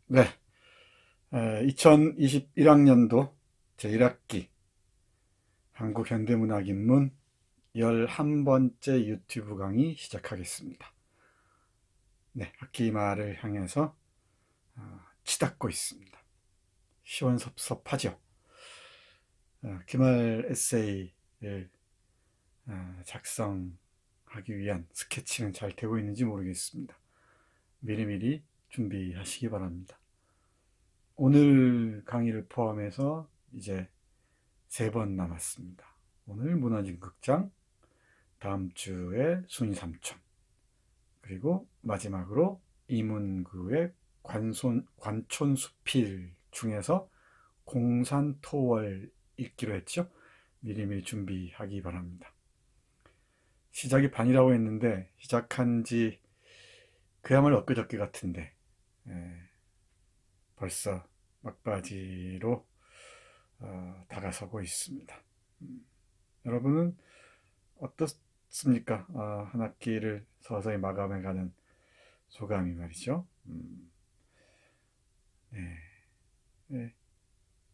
네, 2021학년도 제1학기 한국현대문학인문 11번째 유튜브 강의 시작하겠습니다. 네, 학기 말을 향해서 치닫고 있습니다. 시원섭섭하죠. 기말 에세이를 작성하기 위한 스케치는 잘 되고 있는지 모르겠습니다. 미리미리 준비하시기 바랍니다. 오늘 강의를 포함해서 이제 3번 남았습니다. 오늘 무너진 극장, 다음 주에 순이 삼촌, 그리고 마지막으로 이문구의 관촌수필 중에서 공산토월 읽기로 했죠. 미리미리 준비하기 바랍니다. 시작이 반이라고 했는데 시작한 지 그야말로 엊그저께 같은데 벌써 막바지로 다가서고 있습니다. 여러분은 어떻습니까? 한 학기를 서서히 마감해가는 소감이 말이죠. 네. 네.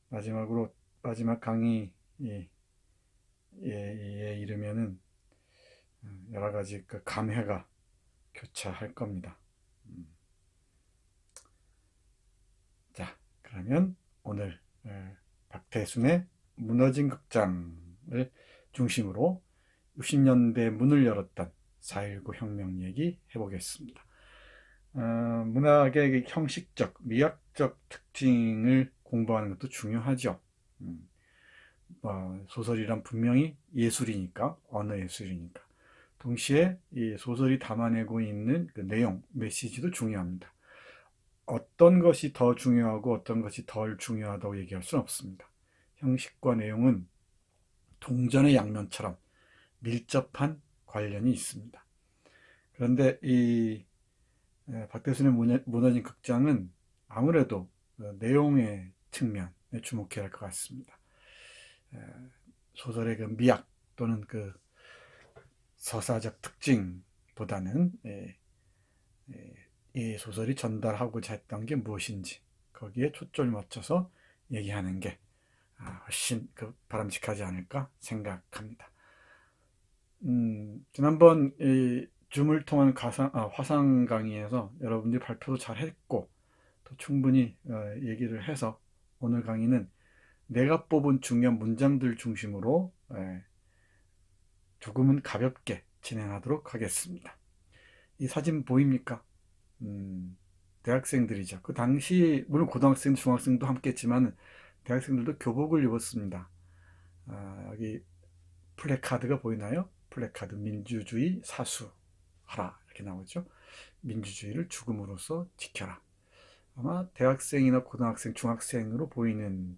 마지막으로 마지막 강의에 이르면은 여러 가지 그 감회가 교차할 겁니다. 자, 그러면 오늘 박태순의 무너진 극장을 중심으로 60년대 문을 열었던 4.19 혁명 얘기 해보겠습니다. 문학의 형식적, 미학적 특징을 공부하는 것도 중요하죠. 소설이란 분명히 예술이니까, 언어 예술이니까. 동시에 이 소설이 담아내고 있는 그 내용, 메시지도 중요합니다. 어떤 것이 더 중요하고 어떤 것이 덜 중요하다고 얘기할 수는 없습니다. 형식과 내용은 동전의 양면처럼 밀접한 관련이 있습니다. 그런데 이 박대순의 무너진 극장은 아무래도 내용의 측면에 주목해야 할 것 같습니다. 소설의 그 미학 또는 그 서사적 특징보다는 이 소설이 전달하고자 했던 게 무엇인지 거기에 초점을 맞춰서 얘기하는 게 훨씬 바람직하지 않을까 생각합니다. 지난번 이 줌을 통한 화상 강의에서 여러분들이 발표도 잘 했고 또 충분히 얘기를 해서 오늘 강의는 내가 뽑은 중요한 문장들 중심으로 조금은 가볍게 진행하도록 하겠습니다. 이 사진 보입니까? 대학생들이죠. 그 당시 물론 고등학생, 중학생도 함께 했지만 대학생들도 교복을 입었습니다. 여기 플래카드가 보이나요? 플래카드 민주주의 사수하라 이렇게 나오죠. 민주주의를 죽음으로써 지켜라. 아마 대학생이나 고등학생, 중학생으로 보이는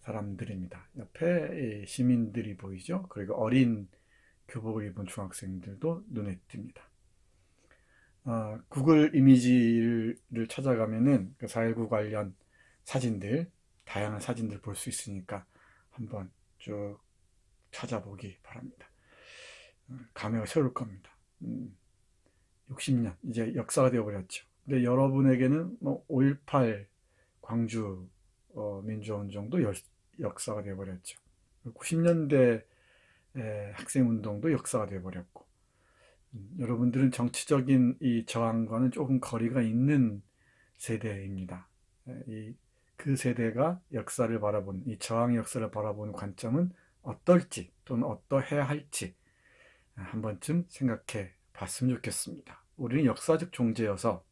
사람들입니다. 옆에 시민들이 보이죠. 그리고 어린 교복을 입은 중학생들도 눈에 띕니다. 구글 이미지를 찾아가면은 그 4.19 관련 사진들, 다양한 사진들 볼 수 있으니까 한번 쭉 찾아보기 바랍니다. 감회가 새로울 겁니다. 60년, 이제 역사가 되어버렸죠. 근데 여러분에게는 뭐 5.18 광주 민주화운동도 역사가 되어버렸죠. 90년대 학생운동도 역사가 되어버렸고, 여러분들은 정치적인 이 저항과는 조금 거리가 있는 세대입니다. 그 세대가 역사를 바라보는, 이 저항 역사를 바라보는 관점은 어떨지 또는 어떠해야 할지 한 번쯤 생각해 봤으면 좋겠습니다. 우리는 역사적 존재여서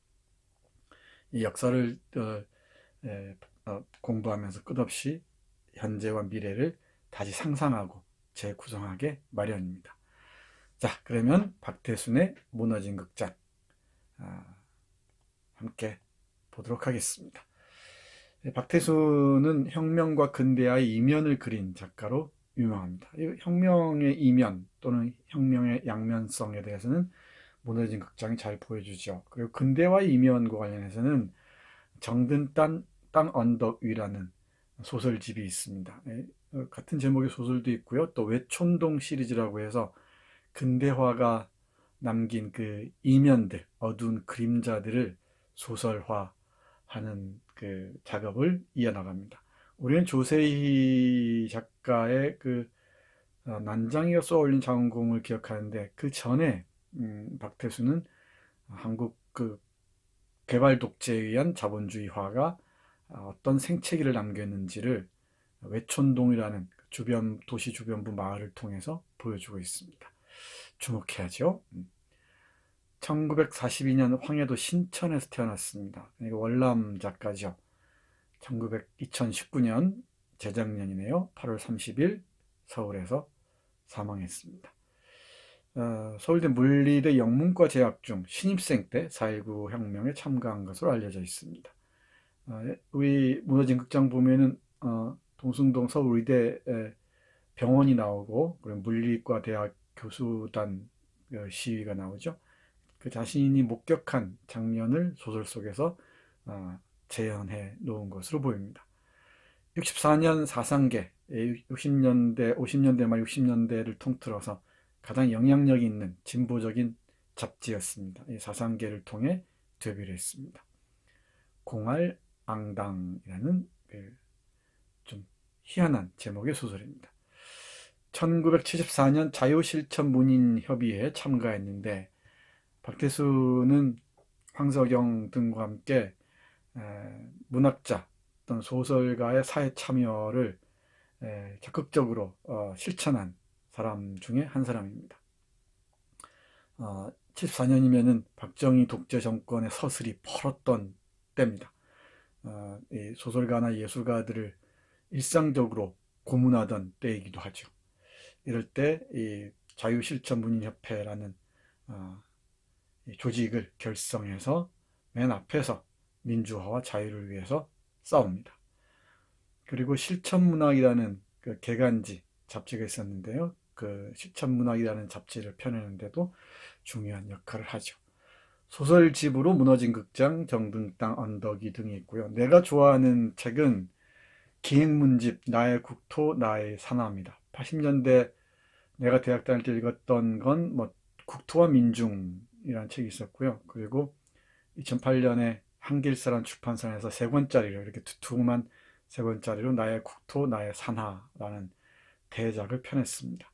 이 역사를 공부하면서 끝없이 현재와 미래를 다시 상상하고 재구성하게 마련입니다. 자, 그러면 박태순의 무너진 극장 함께 보도록 하겠습니다. 박태순은 혁명과 근대화의 이면을 그린 작가로 유명합니다. 혁명의 이면 또는 혁명의 양면성에 대해서는 무너진 극장이 잘 보여주죠. 그리고 근대화의 이면과 관련해서는 정든 땅 언덕 위라는 소설집이 있습니다. 같은 제목의 소설도 있고요. 또 외촌동 시리즈라고 해서 근대화가 남긴 그 이면들, 어두운 그림자들을 소설화하는 그 작업을 이어나갑니다. 우리는 조세희 작가의 그 난장이가 쏘아올린 장원공을 기억하는데 그 전에 박태수는 한국 그 개발 독재에 의한 자본주의화가 어떤 생채기를 남겼는지를 외촌동이라는 주변 도시 주변부 마을을 통해서 보여주고 있습니다. 주목해야죠. 1942년 황해도 신천에서 태어났습니다. 그러니까 월남 작가죠. 2019년 재작년이네요. 8월 30일 서울에서 사망했습니다. 서울대 물리대 영문과 재학 중 신입생 때 4.19 혁명에 참가한 것으로 알려져 있습니다. 우리 무너진 극장 보면은 동숭동 서울의대 병원이 나오고 그리고 물리과 대학 교수단 시위가 나오죠. 그 자신이 목격한 장면을 소설 속에서 재현해 놓은 것으로 보입니다. 64년 사상계, 60년대, 50년대 말 60년대를 통틀어서 가장 영향력 있는 진보적인 잡지였습니다. 이 사상계를 통해 데뷔를 했습니다. 공알앙당이라는 좀 희한한 제목의 소설입니다. 1974년 자유실천문인협의회에 참가했는데 박태수는 황석영 등과 함께 문학자 어떤 소설가의 사회 참여를 적극적으로 실천한 사람 중에 한 사람입니다. 74년이면은 박정희 독재 정권의 서슬이 펄었던 때입니다. 이 소설가나 예술가들을 일상적으로 고문하던 때이기도 하죠. 이럴 때 이 자유실천문인협회라는 조직을 결성해서 맨 앞에서 민주화와 자유를 위해서 싸웁니다. 그리고 실천문학이라는 그 개간지 잡지가 있었는데요. 그 실천문학이라는 잡지를 펴내는데도 중요한 역할을 하죠. 소설집으로 무너진 극장, 정든 땅, 언덕이 등이 있고요. 내가 좋아하는 책은 기행문집 나의 국토, 나의 산하입니다. 80년대 내가 대학 다닐 때 읽었던 건 뭐 국토와 민중이라는 책이 있었고요. 그리고 2008년에 한길사란 출판사에서 세 권짜리로 이렇게 두툼한 세 권짜리로 나의 국토, 나의 산하라는 대작을 펴냈습니다.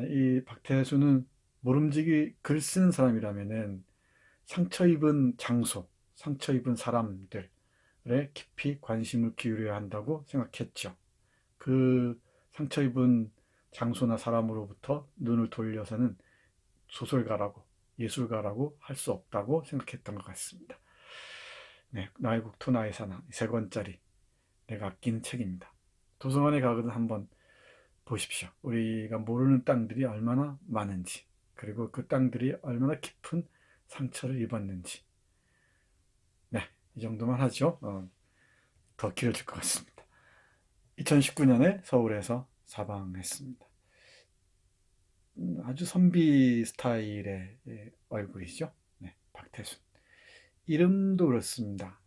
이 박태수는 모름지기 글 쓰는 사람이라면은 상처 입은 장소, 상처 입은 사람들에 깊이 관심을 기울여야 한다고 생각했죠. 그 상처 입은 장소나 사람으로부터 눈을 돌려서는 소설가라고, 예술가라고 할 수 없다고 생각했던 것 같습니다. 네, 나의 국토, 나의 산하, 세 권짜리 내가 아끼는 책입니다. 도서관에 가거든 한번 보십시오. 우리가 모르는 땅들이 얼마나 많은지, 그리고 그 땅들이 얼마나 깊은 상처를 입었는지. 네, 이 정도만 하죠. 더 길어질 것 같습니다. 2019년에 서울에서 사망했습니다. 아주 선비 스타일의 얼굴이죠. 네, 박태순. 이름도 그렇습니다.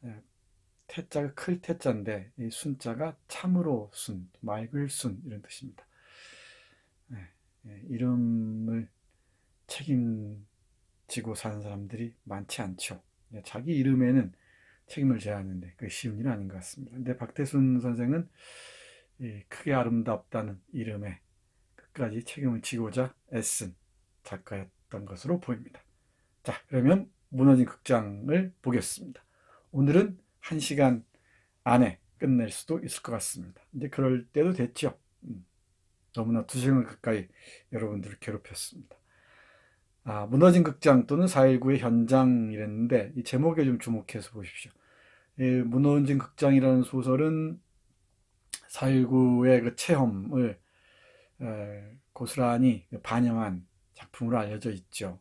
태자가 클 태자인데 이 순자가 참으로 순, 맑을 순 이런 뜻입니다. 이름을 책임지고 사는 사람들이 많지 않죠. 자기 이름에는 책임을 져야 하는데 그게 쉬운 일은 아닌 것 같습니다. 근데 박태순 선생은 크게 아름답다는 이름에 끝까지 책임을 지고자 애쓴 작가였던 것으로 보입니다. 자, 그러면 무너진 극장을 보겠습니다. 오늘은 1시간 안에 끝낼 수도 있을 것 같습니다. 이제 그럴 때도 됐죠. 너무나 2시간 가까이 여러분들을 괴롭혔습니다. 무너진 극장 또는 4.19의 현장이랬는데 이 제목에 좀 주목해서 보십시오. 무너진 극장이라는 소설은 4.19의 그 체험을 고스란히 반영한 작품으로 알려져 있죠.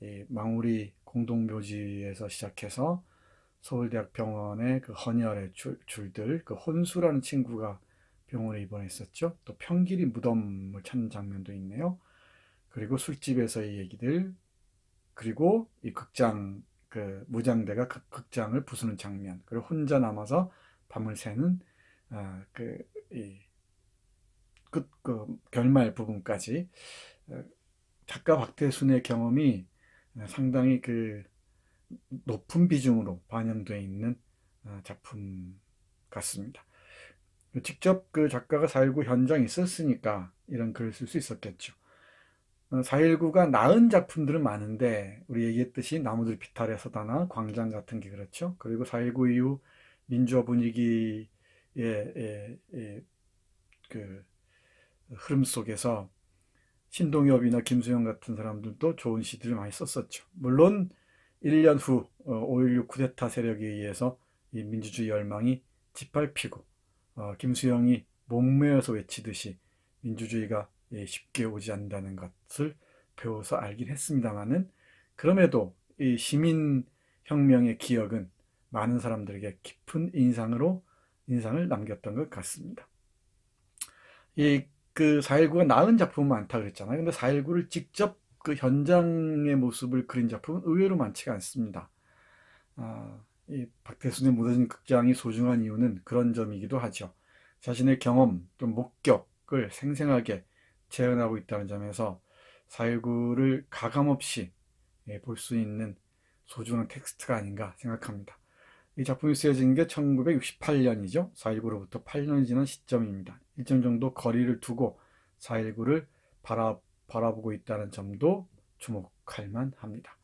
이 망우리 공동묘지에서 시작해서 서울대학 병원의 그 헌혈의 줄들, 그 혼수라는 친구가 병원에 입원했었죠. 또 평길이 무덤을 찾는 장면도 있네요. 그리고 술집에서의 얘기들, 그리고 이 극장, 그 무장대가 극장을 부수는 장면, 그리고 혼자 남아서 밤을 새는 그 결말 부분까지 작가 박태순의 경험이 상당히 그 높은 비중으로 반영되어 있는 작품 같습니다. 직접 그 작가가 4.19 현장에 있었으니까 이런 글을 쓸 수 있었겠죠. 4.19가 낳은 작품들은 많은데 우리 얘기했듯이 나무들 비탈에서다나 광장 같은 게 그렇죠. 그리고 4.19 이후 민주화 분위기의 그 흐름 속에서 신동엽이나 김수영 같은 사람들도 좋은 시들을 많이 썼었죠. 물론 1년 후 5.16 쿠데타 세력에 의해서 이 민주주의 열망이 짓밟히고 김수영이 목매어서 외치듯이 민주주의가 쉽게 오지 않는다는 것을 배워서 알긴 했습니다만은, 그럼에도 이 시민혁명의 기억은 많은 사람들에게 깊은 인상을 남겼던 것 같습니다. 이 그 4.19가 나은 작품은 많다 그랬잖아요. 근데 4.19를 직접 그 현장의 모습을 그린 작품은 의외로 많지가 않습니다. 이 박태순의 무너진 극장이 소중한 이유는 그런 점이기도 하죠. 자신의 경험 또 목격을 생생하게 재현하고 있다는 점에서 4.19를 가감없이 볼 수 있는 소중한 텍스트가 아닌가 생각합니다. 이 작품이 쓰여진 게 1968년이죠. 4.19로부터 8년이 지난 시점입니다. 일정 정도 거리를 두고 4.19를 바라보고 있다는 점도 주목할 만합니다.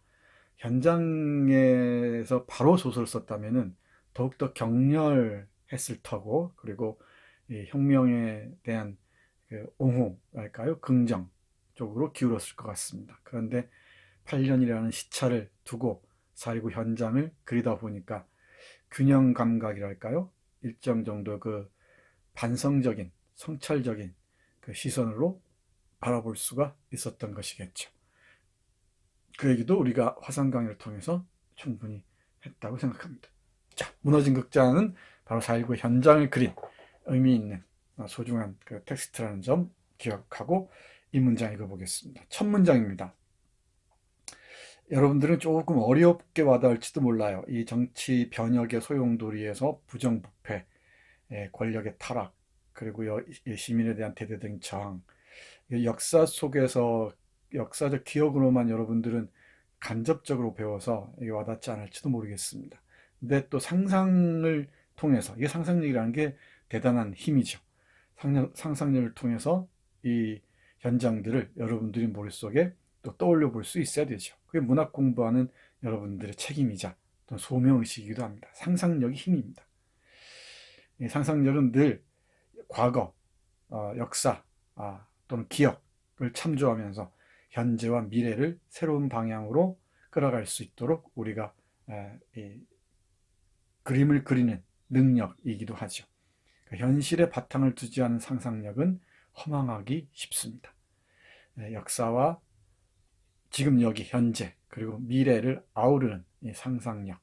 현장에서 바로 소설을 썼다면 더욱더 격렬했을 터고, 그리고 이 혁명에 대한 그 옹호랄까요? 긍정 쪽으로 기울었을 것 같습니다. 그런데 8년이라는 시차를 두고 4.19 현장을 그리다 보니까 균형 감각이랄까요? 일정 정도 그 반성적인, 성찰적인 그 시선으로 바라볼 수가 있었던 것이겠죠. 그 얘기도 우리가 화상 강의를 통해서 충분히 했다고 생각합니다. 자, 무너진 극장은 바로 4.19 현장을 그린 의미 있는 소중한 그 텍스트라는 점 기억하고 이 문장 읽어보겠습니다. 첫 문장입니다. 여러분들은 조금 어렵게 와닿을지도 몰라요. 이 정치 변혁의 소용돌이에서 부정부패, 권력의 타락, 그리고 시민에 대한 대대적인 저항, 역사 속에서 역사적 기억으로만 여러분들은 간접적으로 배워서 이게 와닿지 않을지도 모르겠습니다. 근데 또 상상을 통해서, 이게 상상력이라는 게 대단한 힘이죠. 상상력을 통해서 이 현장들을 여러분들이 머릿속에 또 떠올려 볼 수 있어야 되죠. 그게 문학 공부하는 여러분들의 책임이자 또 소명의식이기도 합니다. 상상력이 힘입니다. 이 상상력은 늘 과거, 역사 또는 기억을 참조하면서 현재와 미래를 새로운 방향으로 끌어갈 수 있도록 우리가 이 그림을 그리는 능력이기도 하죠. 현실에 바탕을 두지 않은 상상력은 허망하기 쉽습니다. 역사와 지금 여기 현재 그리고 미래를 아우르는 이 상상력,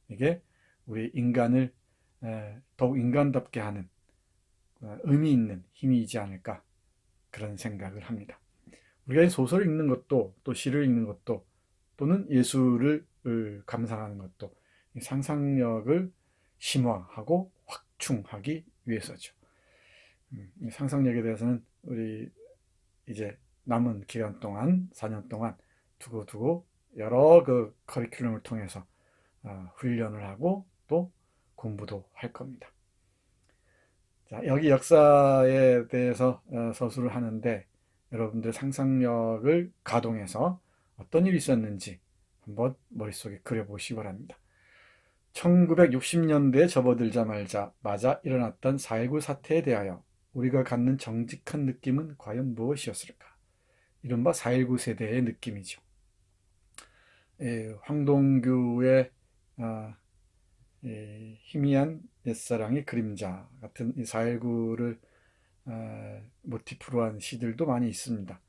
이게 우리 인간을 더욱 인간답게 하는 의미 있는 힘이지 않을까, 그런 생각을 합니다. 우리가 소설을 읽는 것도 또 시를 읽는 것도 또는 예술을 감상하는 것도 상상력을 심화하고 확충하기 위해서죠. 상상력에 대해서는 우리 이제 남은 기간 동안 4년 동안 두고두고 여러 그 커리큘럼을 통해서 훈련을 하고 또 공부도 할 겁니다. 자, 여기 역사에 대해서 서술을 하는데 여러분들 상상력을 가동해서 어떤 일이 있었는지 한번 머릿속에 그려보시기 바랍니다. 1960년대에 접어들자마자 일어났던 4.19 사태에 대하여 우리가 갖는 정직한 느낌은 과연 무엇이었을까? 이른바 4.19 세대의 느낌이죠. 황동규의 희미한 옛사랑의 그림자 같은 이 4.19를 모티프로 한 시들도 많이 있습니다.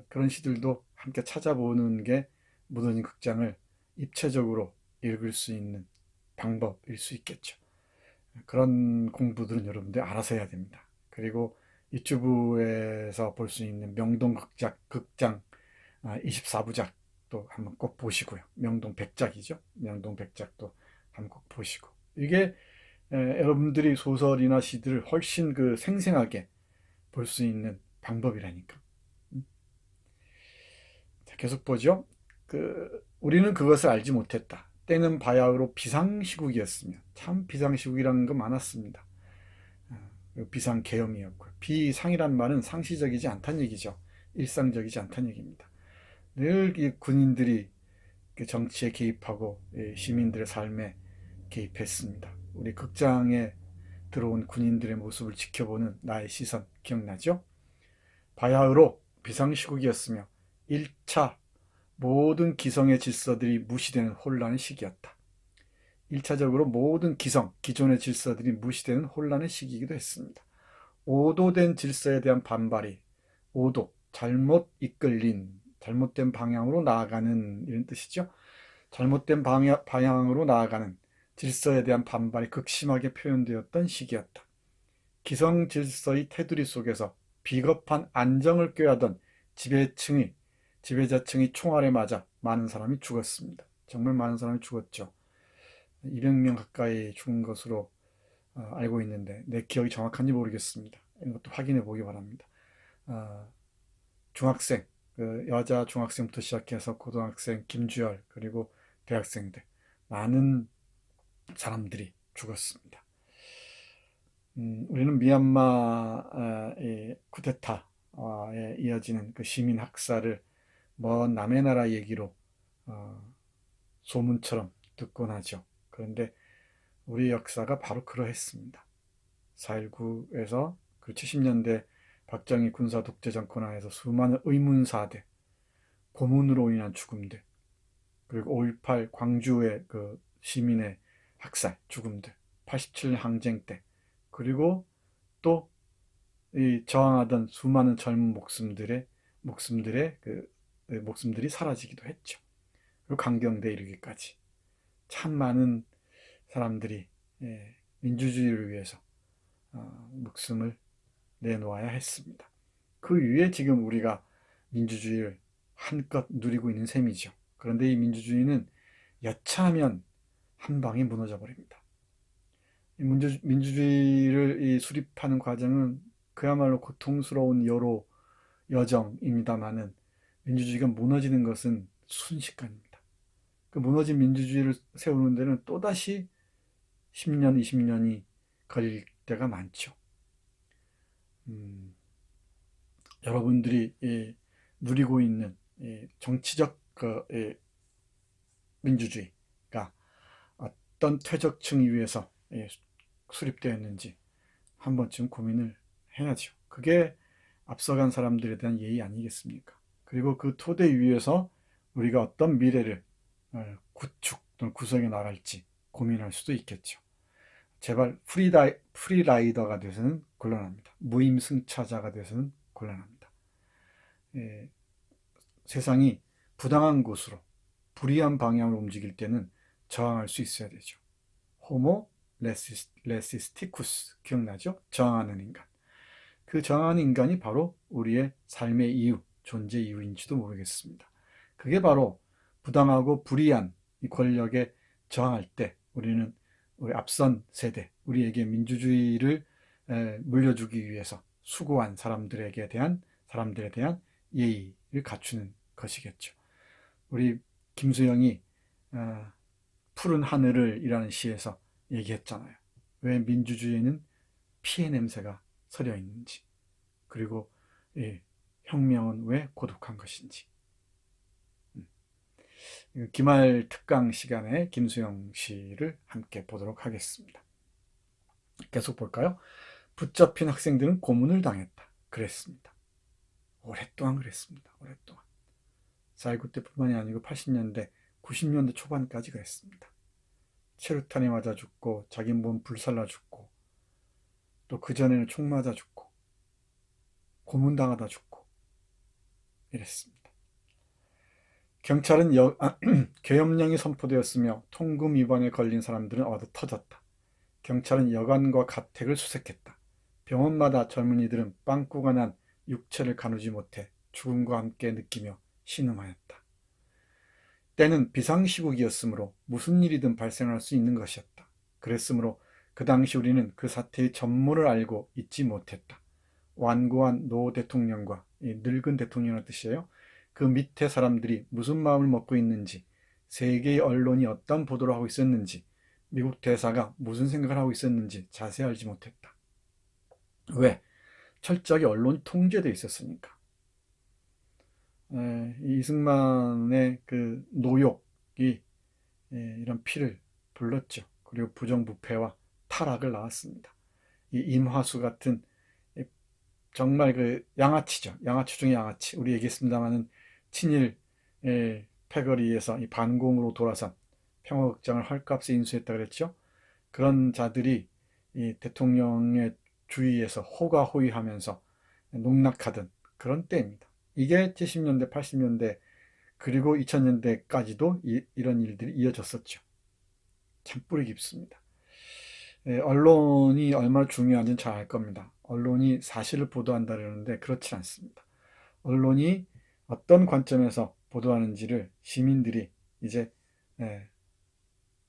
그런 시들도 함께 찾아보는 게 무너진 극장을 입체적으로 읽을 수 있는 방법일 수 있겠죠. 그런 공부들은 여러분들 알아서 해야 됩니다. 그리고 유튜브에서 볼 수 있는 명동 극장 24부작 또 한번 꼭 보시고요. 명동 백작이죠. 명동 백작도 한번 꼭 보시고, 이게 여러분들이 소설이나 시들을 훨씬 그 생생하게 볼 수 있는 방법이라니까. 자, 계속 보죠. 우리는 그것을 알지 못했다. 때는 바야흐로 비상시국이었으며, 참 비상시국이라는 거 많았습니다. 비상계엄이었고요. 비상이란 말은 상시적이지 않다는 얘기죠. 일상적이지 않다는 얘기입니다. 늘 이 군인들이 정치에 개입하고 시민들의 삶에 개입했습니다. 우리 극장에 들어온 군인들의 모습을 지켜보는 나의 시선 기억나죠? 바야흐로 비상시국이었으며 1차 모든 기성의 질서들이 무시되는 혼란의 시기였다. 1차적으로 모든 기존의 질서들이 무시되는 혼란의 시기이기도 했습니다. 오도된 질서에 대한 반발이, 오도, 잘못 이끌린, 잘못된 방향으로 나아가는 이런 뜻이죠. 잘못된 방향으로 나아가는 질서에 대한 반발이 극심하게 표현되었던 시기였다. 기성 질서의 테두리 속에서 비겁한 안정을 꾀하던 지배자층의 총알에 맞아 많은 사람이 죽었습니다. 정말 많은 사람이 죽었죠. 200명 가까이 죽은 것으로 알고 있는데 내 기억이 정확한지 모르겠습니다. 이것도 확인해 보기 바랍니다. 중학생, 여자 중학생부터 시작해서 고등학생, 김주열, 그리고 대학생들, 많은 사람들이 죽었습니다. 우리는 미얀마의 쿠데타에 이어지는 그 시민 학살을 먼 남의 나라 얘기로 소문처럼 듣곤 하죠. 그런데 우리 역사가 바로 그러했습니다. 4.19에서 그 70년대 박정희 군사 독재 정권 하에서 수많은 의문사들, 고문으로 인한 죽음들, 그리고 5.18 광주의 그 시민의 학살, 죽음들, 87년 항쟁 때, 그리고 또 이 저항하던 수많은 젊은 목숨들이 사라지기도 했죠. 그리고 강경대에 이르기까지 참 많은 사람들이 민주주의를 위해서 목숨을 내놓아야 했습니다. 그 위에 지금 우리가 민주주의를 한껏 누리고 있는 셈이죠. 그런데 이 민주주의는 여차하면 한 방에 무너져 버립니다. 민주주의를 수립하는 과정은 그야말로 고통스러운 여정입니다만은 민주주의가 무너지는 것은 순식간입니다. 그 무너진 민주주의를 세우는 데는 또다시 10년, 20년이 걸릴 때가 많죠. 여러분들이 누리고 있는 정치적 민주주의가 어떤 퇴적층 위에서 수립되었는지 한 번쯤 고민을 해야죠. 그게 앞서간 사람들에 대한 예의 아니겠습니까? 그리고 그 토대 위에서 우리가 어떤 미래를 구축 또는 구성해 나갈지 고민할 수도 있겠죠. 제발 프리라이더가 돼서는 곤란합니다. 무임승차자가 돼서는 곤란합니다. 세상이 부당한 곳으로 불이한 방향으로 움직일 때는 저항할 수 있어야 되죠. 호모 레시스티쿠스 기억나죠? 저항하는 인간. 그 저항하는 인간이 바로 우리의 삶의 이유, 존재 이유인지도 모르겠습니다. 그게 바로 부당하고 불이한 이 권력에 저항할 때 우리는 우리 앞선 세대, 우리에게 민주주의를 물려주기 위해서 수고한 사람들에 대한 예의를 갖추는 것이겠죠. 우리 김수영이 푸른 하늘을 이라는 시에서 얘기했잖아요. 왜 민주주의에는 피의 냄새가 서려 있는지, 그리고 혁명은 왜 고독한 것인지. 기말 특강 시간에 김수영 시를 함께 보도록 하겠습니다. 계속 볼까요? 붙잡힌 학생들은 고문을 당했다. 그랬습니다. 오랫동안 그랬습니다. 오랫동안. 4.19 때뿐만이 아니고 80년대, 90년대 초반까지 그랬습니다. 체류탄에 맞아 죽고 자기 몸 불살라 죽고 또 그전에는 총 맞아 죽고 고문당하다 죽고 이랬습니다. 경찰은 계엄령이 선포되었으며 통금 위반에 걸린 사람들은 얻어 터졌다. 경찰은 여관과 가택을 수색했다. 병원마다 젊은이들은 빵꾸가 난 육체를 가누지 못해 죽음과 함께 느끼며 신음하였다. 때는 비상시국이었으므로 무슨 일이든 발생할 수 있는 것이었다. 그랬으므로 그 당시 우리는 그 사태의 전모를 알고 있지 못했다. 완고한 노 대통령과 늙은 대통령의 뜻이에요. 그 밑에 사람들이 무슨 마음을 먹고 있는지 세계의 언론이 어떤 보도를 하고 있었는지, 미국 대사가 무슨 생각을 하고 있었는지 자세히 알지 못했다. 왜? 철저하게 언론이 통제되어 있었으니까. 이승만의 그 노욕이 이런 피를 불렀죠. 그리고 부정부패와 타락을 낳았습니다. 이 임화수 같은 정말 그 양아치죠. 양아치 중에 양아치. 우리 얘기했습니다마는 친일 패거리에서 이 반공으로 돌아선 평화극장을 헐값에 인수했다 그랬죠. 그런 자들이 이 대통령의 주위에서 호가호위하면서 농락하던 그런 때입니다. 이게 70년대, 80년대 그리고 2000년대까지도 이런 일들이 이어졌었죠. 참 뿌리 깊습니다. 언론이 얼마나 중요한지는 잘 알 겁니다. 언론이 사실을 보도한다 그러는데 그렇지 않습니다. 언론이 어떤 관점에서 보도하는지를 시민들이 이제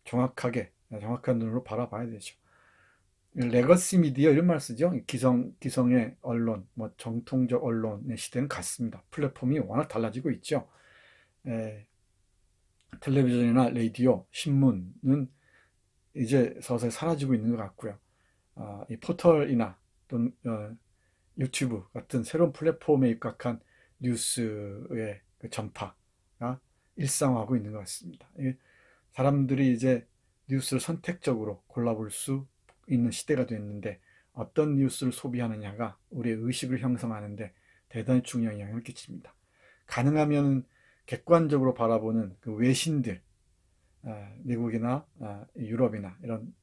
정확한 눈으로 바라봐야 되죠. 레거시 미디어 이런 말 쓰죠. 기성의 언론, 뭐 정통적 언론의 시대는 같습니다. 플랫폼이 워낙 달라지고 있죠. 텔레비전이나 라디오, 신문은 이제 서서히 사라지고 있는 것 같고요. 이 포털이나 또는 유튜브 같은 새로운 플랫폼에 입각한 뉴스의 그 전파가 일상화하고 있는 것 같습니다. 사람들이 이제 뉴스를 선택적으로 골라볼 수 있는 시대가 됐는데 어떤 뉴스를 소비하느냐가 우리의 의식을 형성하는데 대단히 중요한 영향을 끼칩니다. 가능하면 객관적으로 바라보는 그 외신들, 미국이나 유럽이나 이런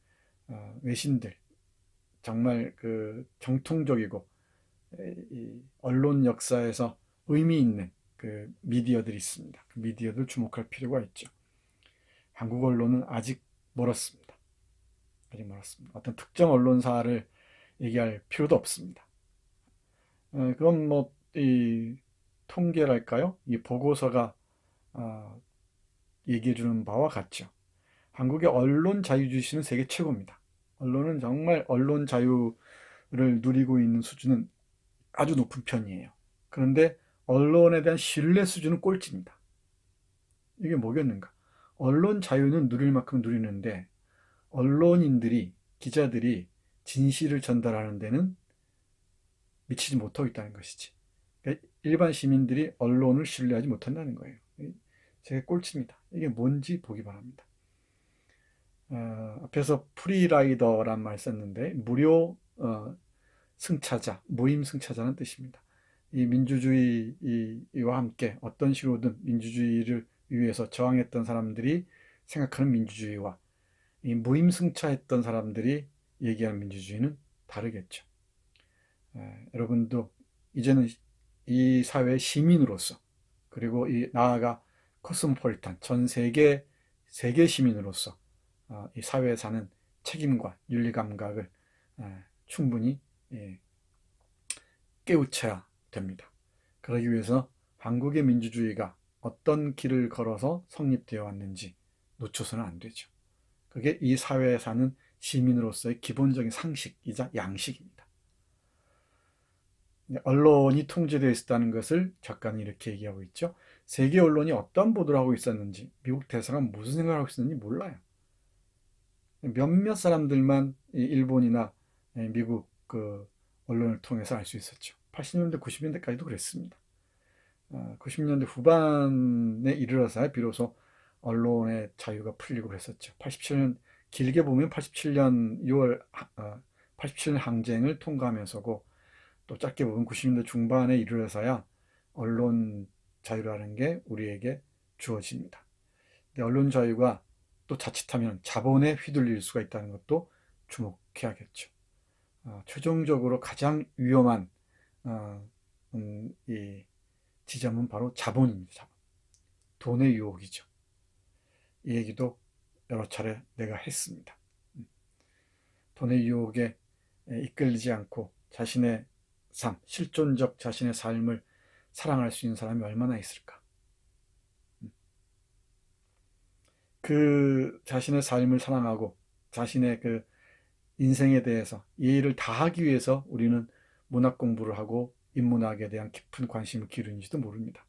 외신들, 정말 그 정통적이고 이 언론 역사에서 의미 있는 그 미디어들이 있습니다. 그 미디어들 주목할 필요가 있죠. 한국 언론은 아직 멀었습니다. 아직 멀었습니다. 어떤 특정 언론사를 얘기할 필요도 없습니다. 그건 뭐 이 통계랄까요? 이 보고서가 얘기해 주는 바와 같죠. 한국의 언론 자유주의는 세계 최고입니다. 언론은 정말 언론 자유를 누리고 있는 수준은 아주 높은 편이에요. 그런데 언론에 대한 신뢰 수준은 꼴찌입니다. 이게 뭐겠는가? 언론 자유는 누릴 만큼 누리는데 언론인들이, 기자들이 진실을 전달하는 데는 미치지 못하고 있다는 것이지. 그러니까 일반 시민들이 언론을 신뢰하지 못한다는 거예요. 제가 꼴찌입니다. 이게 뭔지 보기 바랍니다. 앞에서 프리라이더란 말 썼는데 무료 승차자, 무임 승차자는 뜻입니다. 이 민주주의와 함께 어떤 식으로든 민주주의를 위해서 저항했던 사람들이 생각하는 민주주의와 이 무임승차했던 사람들이 얘기하는 민주주의는 다르겠죠. 여러분도 이제는 이 사회의 시민으로서 그리고 나아가 코스모폴리탄 전 세계 시민으로서 이 사회에 사는 책임과 윤리 감각을 충분히 깨우쳐야 됩니다. 그러기 위해서 한국의 민주주의가 어떤 길을 걸어서 성립되어 왔는지 놓쳐서는 안 되죠. 그게 이 사회에 사는 시민으로서의 기본적인 상식이자 양식입니다. 언론이 통제되어 있었다는 것을 작가는 이렇게 얘기하고 있죠. 세계 언론이 어떤 보도를 하고 있었는지, 미국 대사가 무슨 생각을 하고 있었는지 몰라요. 몇몇 사람들만 일본이나 미국 그 언론을 통해서 알 수 있었죠. 80년대, 90년대까지도 그랬습니다. 90년대 후반에 이르러서야 비로소 언론의 자유가 풀리고 그랬었죠. 87년, 길게 보면 87년 6월, 87년 항쟁을 통과하면서고 또 짧게 보면 90년대 중반에 이르러서야 언론 자유라는 게 우리에게 주어집니다. 근데 언론 자유가 또 자칫하면 자본에 휘둘릴 수가 있다는 것도 주목해야겠죠. 최종적으로 가장 위험한 이 지점은 바로 자본입니다. 자본. 돈의 유혹이죠. 이 얘기도 여러 차례 내가 했습니다. 돈의 유혹에 이끌리지 않고 자신의 삶, 실존적 자신의 삶을 사랑할 수 있는 사람이 얼마나 있을까? 그 자신의 삶을 사랑하고 자신의 그 인생에 대해서 이해를 다하기 위해서 우리는 문학 공부를 하고 인문학에 대한 깊은 관심을 기울이는지도 모릅니다.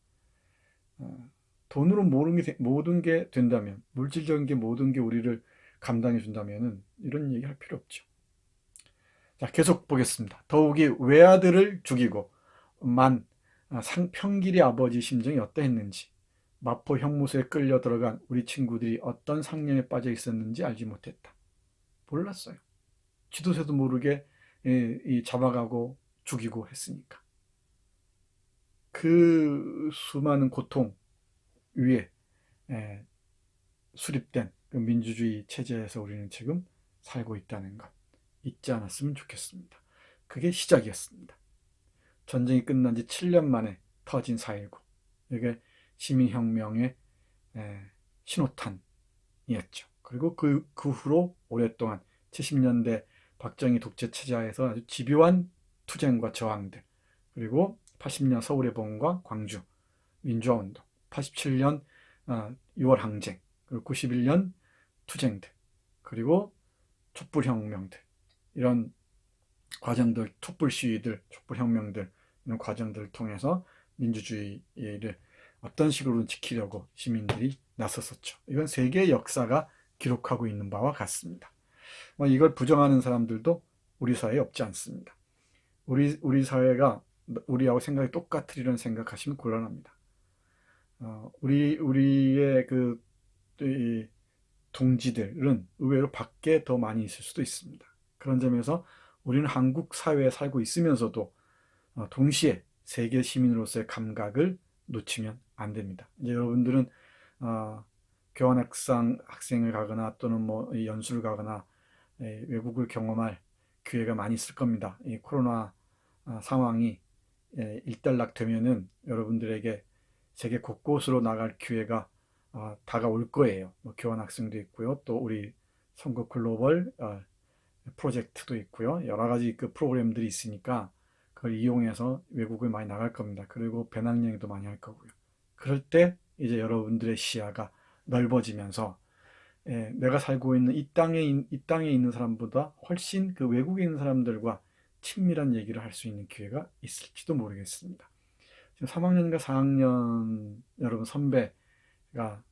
돈으로 모든 게 된다면, 물질적인 게 모든 게 우리를 감당해 준다면은 이런 얘기 할 필요 없죠. 자, 계속 보겠습니다. 더욱이 외아들을 죽이고 만 상평길의 아버지 심정이 어떠했는지, 마포 형무소에 끌려 들어간 우리 친구들이 어떤 상념에 빠져 있었는지 알지 못했다. 몰랐어요. 지도새도 모르게 잡아가고 죽이고 했으니까. 그 수많은 고통 위에 수립된 그 민주주의 체제에서 우리는 지금 살고 있다는 것 잊지 않았으면 좋겠습니다. 그게 시작이었습니다. 전쟁이 끝난 지 7년 만에 터진 4.19. 이게 시민혁명의 신호탄이었죠. 그리고 그 후로 오랫동안 70년대 박정희 독재 체제하에서 아주 집요한 투쟁과 저항들, 그리고 80년 서울의 봄과 광주 민주화운동, 87년 6월 항쟁, 그리고 91년 투쟁들, 그리고 촛불혁명들, 이런 과정들, 촛불 시위들, 촛불혁명들, 이런 과정들을 통해서 민주주의를 어떤 식으로 지키려고 시민들이 나섰었죠. 이건 세계의 역사가 기록하고 있는 바와 같습니다. 이걸 부정하는 사람들도 우리 사회에 없지 않습니다. 우리 사회가 우리하고 생각이 똑같으리라는 생각하시면 곤란합니다. 우리의 이 동지들은 의외로 밖에 더 많이 있을 수도 있습니다. 그런 점에서 우리는 한국 사회에 살고 있으면서도 동시에 세계 시민으로서의 감각을 놓치면 안 됩니다. 이제 여러분들은 학생을 가거나 또는 뭐 연수를 가거나 외국을 경험할 기회가 많이 있을 겁니다. 이 코로나 상황이 일단락 되면은 여러분들에게 세계 곳곳으로 나갈 기회가 다가올 거예요. 뭐 교환학생도 있고요. 또 우리 선거 글로벌 프로젝트도 있고요. 여러 가지 그 프로그램들이 있으니까 그걸 이용해서 외국을 많이 나갈 겁니다. 그리고 배낭여행도 많이 할 거고요. 그럴 때 이제 여러분들의 시야가 넓어지면서 내가 살고 있는 이 땅에 있는 사람보다 훨씬 그 외국에 있는 사람들과 친밀한 얘기를 할 수 있는 기회가 있을지도 모르겠습니다. 지금 3학년과 4학년 여러분 선배가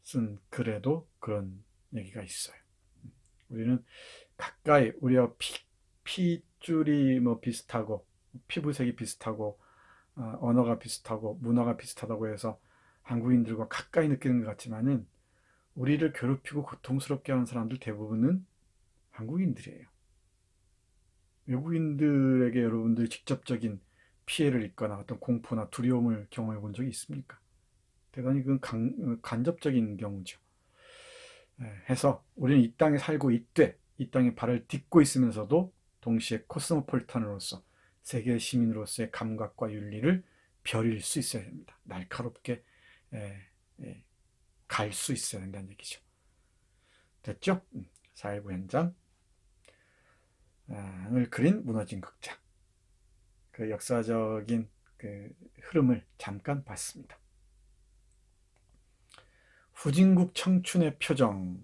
쓴 글에도 그런 얘기가 있어요. 우리는 가까이 우리와 피줄이 뭐 비슷하고 피부색이 비슷하고 언어가 비슷하고 문화가 비슷하다고 해서 한국인들과 가까이 느끼는 것 같지만은 우리를 괴롭히고 고통스럽게 하는 사람들 대부분은 한국인들이에요. 외국인들에게 여러분들이 직접적인 피해를 입거나 어떤 공포나 두려움을 경험해 본 적이 있습니까? 대단히 그건 간접적인 경우죠. 해서 우리는 이 땅에 살고 있되 이 땅에 발을 딛고 있으면서도 동시에 코스모폴리탄으로서 세계 시민으로서의 감각과 윤리를 벼릴 수 있어야 됩니다. 날카롭게 갈 수 있어야 된다는 얘기죠. 됐죠? 4.19 현장을 그린 무너진 극장. 그 역사적인 그 흐름을 잠깐 봤습니다. 후진국 청춘의 표정.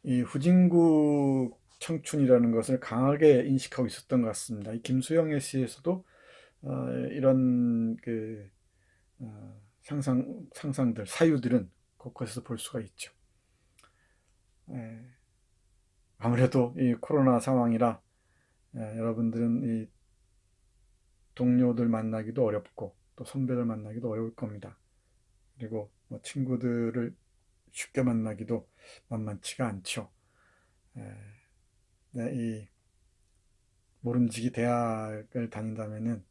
이 후진국 청춘이라는 것을 강하게 인식하고 있었던 것 같습니다. 이 김수영의 시에서도 이런 그 상상들, 사유들은 곳곳에서 볼 수가 있죠. 아무래도 이 코로나 상황이라 여러분들은 이 동료들 만나기도 어렵고 또 선배들 만나기도 어려울 겁니다. 그리고 뭐 친구들을 쉽게 만나기도 만만치가 않죠. 이 모름지기 대학을 다닌다면은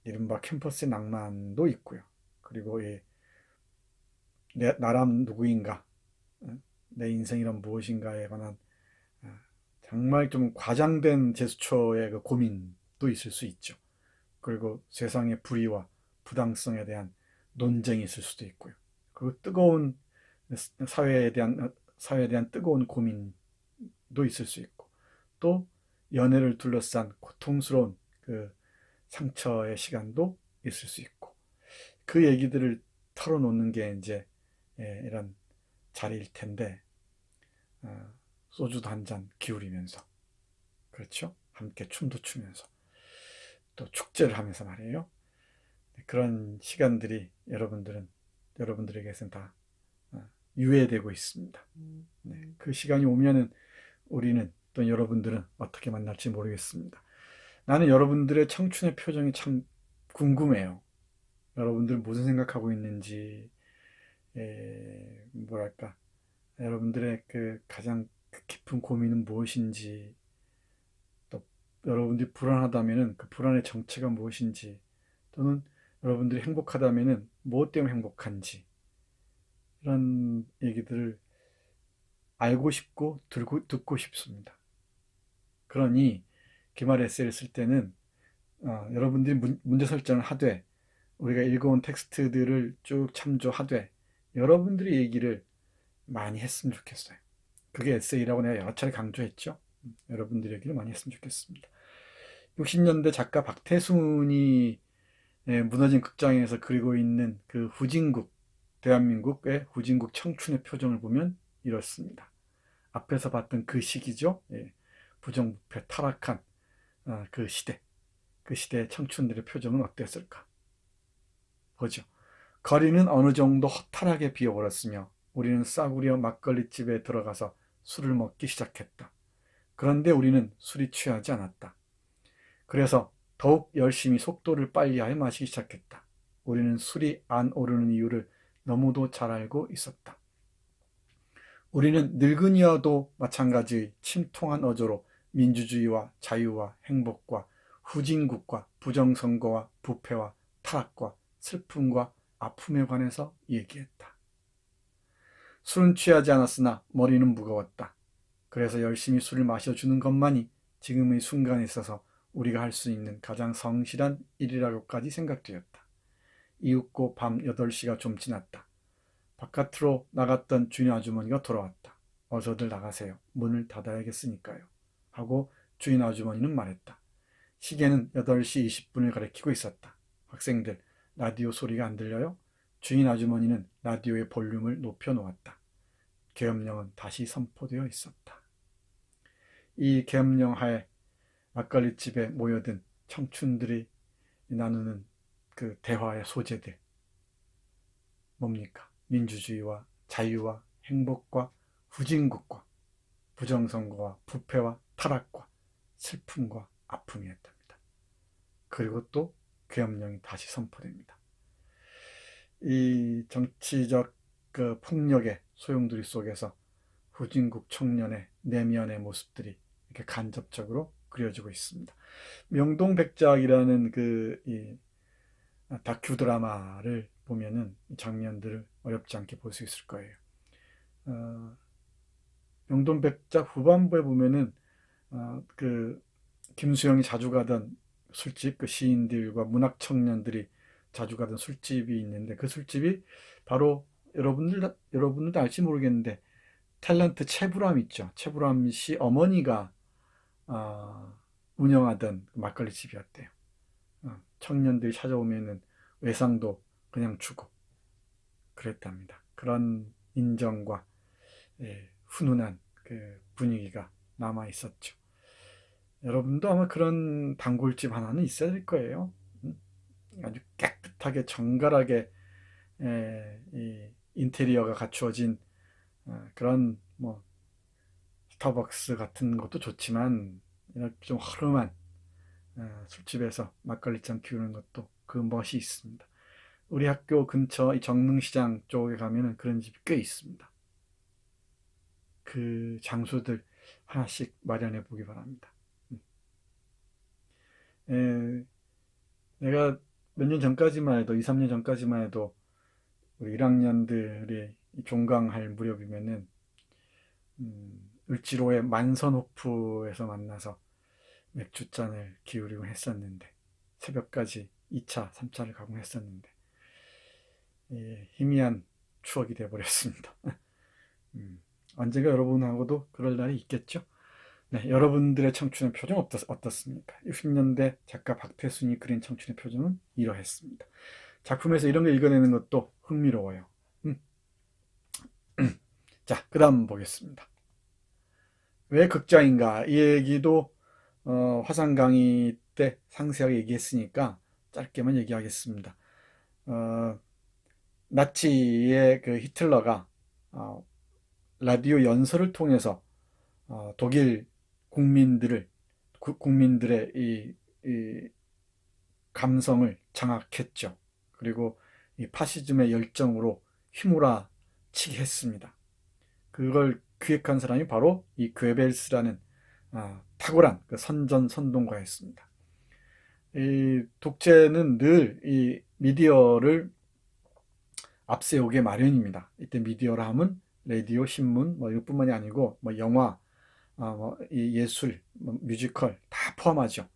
이른바 캠퍼스의 낭만도 있고요. 그리고 나란 누구인가, 내 인생이란 무엇인가에 관한 정말 좀 과장된 제스처의 그 고민도 있을 수 있죠. 그리고 세상의 불의와 부당성에 대한 논쟁이 있을 수도 있고요. 그리고 뜨거운 사회에 대한 뜨거운 고민도 있을 수 있고, 또 연애를 둘러싼 고통스러운 그 상처의 시간도 있을 수 있고, 그 얘기들을 털어놓는 게 이제 이런 자리일 텐데, 소주도 한 잔 기울이면서, 그렇죠? 함께 춤도 추면서 또 축제를 하면서 말이에요. 그런 시간들이 여러분들에게서는 다 유예되고 있습니다. 네, 그 시간이 오면은 우리는 또 여러분들은 어떻게 만날지 모르겠습니다. 나는 여러분들의 청춘의 표정이 참 궁금해요. 여러분들 무슨 생각하고 있는지, 뭐랄까, 여러분들의 그 가장 깊은 고민은 무엇인지, 또 여러분들이 불안하다면은 그 불안의 정체가 무엇인지, 또는 여러분들이 행복하다면은 무엇 때문에 행복한지, 이런 얘기들을 알고 싶고 듣고 싶습니다. 그러니 기말 에세이를 쓸 때는 여러분들이 문제 설정을 하되 우리가 읽어온 텍스트들을 쭉 참조하되 여러분들이 얘기를 많이 했으면 좋겠어요. 그게 에세이라고 내가 여러 차례 강조했죠. 여러분들이 얘기를 많이 했으면 좋겠습니다. 60년대 작가 박태순이 무너진 극장에서 그리고 있는 그 후진국, 대한민국의 후진국 청춘의 표정을 보면 이렇습니다. 앞에서 봤던 그 시기죠. 부정부패 타락한 그 시대, 그 시대의 청춘들의 표정은 어땠을까? 보죠. 거리는 어느 정도 허탈하게 비어버렸으며 우리는 싸구려 막걸리집에 들어가서 술을 먹기 시작했다. 그런데 우리는 술이 취하지 않았다. 그래서 더욱 열심히 속도를 빨리하여 마시기 시작했다. 우리는 술이 안 오르는 이유를 너무도 잘 알고 있었다. 우리는 늙은이와도 마찬가지의 침통한 어조로 민주주의와 자유와 행복과 후진국과 부정선거와 부패와 타락과 슬픔과 아픔에 관해서 얘기했다. 술은 취하지 않았으나 머리는 무거웠다. 그래서 열심히 술을 마셔주는 것만이 지금의 순간에 있어서 우리가 할 수 있는 가장 성실한 일이라고까지 생각되었다. 이윽고 밤 8시가 좀 지났다. 바깥으로 나갔던 주인 아주머니가 돌아왔다. 어서들 나가세요. 문을 닫아야겠으니까요. 하고 주인 아주머니는 말했다. 시계는 8시 20분을 가리키고 있었다. 학생들, 라디오 소리가 안 들려요? 주인 아주머니는 라디오의 볼륨을 높여 놓았다. 계엄령은 다시 선포되어 있었다. 이 계엄령 하에 막걸리집에 모여든 청춘들이 나누는 그 대화의 소재들 뭡니까? 민주주의와 자유와 행복과 후진국과 부정선거와 부패와 타락과 슬픔과 아픔이었답니다. 그리고 또 계엄령이 다시 선포됩니다. 이 정치적 그 폭력의 소용돌이 속에서 후진국 청년의 내면의 모습들이 이렇게 간접적으로 그려지고 있습니다. 명동백작이라는 그 다큐 드라마를 보면은 이 장면들을 어렵지 않게 볼 수 있을 거예요. 명동백작 후반부에 보면은 그 김수영이 자주 가던 술집, 그 시인들과 문학 청년들이 자주 가던 술집이 있는데 그 술집이 바로 여러분들도 알지 모르겠는데 탤런트 최불암 있죠. 최불암 씨 어머니가 운영하던 막걸리 집이었대요. 청년들이 찾아오면은 외상도 그냥 주고 그랬답니다. 그런 인정과 훈훈한 그 분위기가 남아 있었죠. 여러분도 아마 그런 단골집 하나는 있어야 될 거예요. 아주 깨끗하게 정갈하게 이 인테리어가 갖추어진 그런 뭐 스타벅스 같은 것도 좋지만 이렇게 좀 허름한 술집에서 막걸리잔 피우는 것도 그 멋이 있습니다. 우리 학교 근처 이 정릉시장 쪽에 가면은 그런 집이 꽤 있습니다. 그 장소들 하나씩 마련해 보기 바랍니다. 내가 몇 년 전까지만 해도 2, 3년 전까지만 해도 우리 1학년들이 종강할 무렵이면은 을지로의 만선호프에서 만나서 맥주잔을 기울이곤 했었는데 새벽까지 2차, 3차를 가곤 했었는데 희미한 추억이 되어버렸습니다. 언젠가 여러분하고도 그럴 날이 있겠죠? 네, 여러분들의 청춘의 표정 어떻습니까? 60년대 작가 박태순이 그린 청춘의 표정은 이러했습니다. 작품에서 이런 걸 읽어내는 것도 흥미로워요. 자, 그 다음 보겠습니다. 왜 극장인가? 이 얘기도 화상 강의 때 상세하게 얘기했으니까 짧게만 얘기하겠습니다. 어, 나치의 그 히틀러가 라디오 연설을 통해서 독일 국민들의 이 감성을 장악했죠. 그리고 이 파시즘의 열정으로 휘몰아치게 했습니다. 그걸 기획한 사람이 바로 이 괴벨스라는 탁월한 그 선전선동가였습니다. 이 독재는 늘 이 미디어를 앞세우게 마련입니다. 이때 미디어라 하면 라디오, 신문 뭐 이것뿐만이 아니고 뭐 영화, 이 예술, 뮤지컬 다 포함하죠.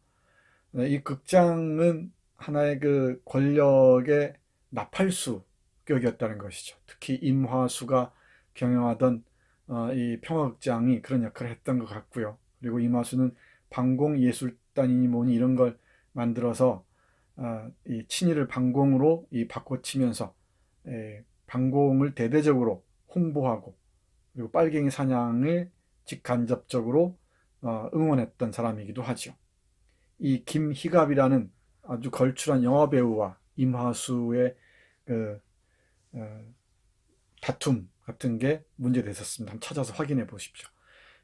이 극장은 하나의 그 권력의 나팔수격이었다는 것이죠. 특히 임화수가 경영하던 이 평화극장이 그런 역할을 했던 것 같고요. 그리고 임화수는 방공예술단이니 뭐니 이런 걸 만들어서 이 친일을 방공으로 이 바꿔치면서 방공을 대대적으로 홍보하고 그리고 빨갱이 사냥을 직간접적으로 응원했던 사람이기도 하죠. 이 김희갑이라는 아주 걸출한 영화배우와 임화수의 그 다툼 같은 게 문제됐었습니다. 한번 찾아서 확인해 보십시오.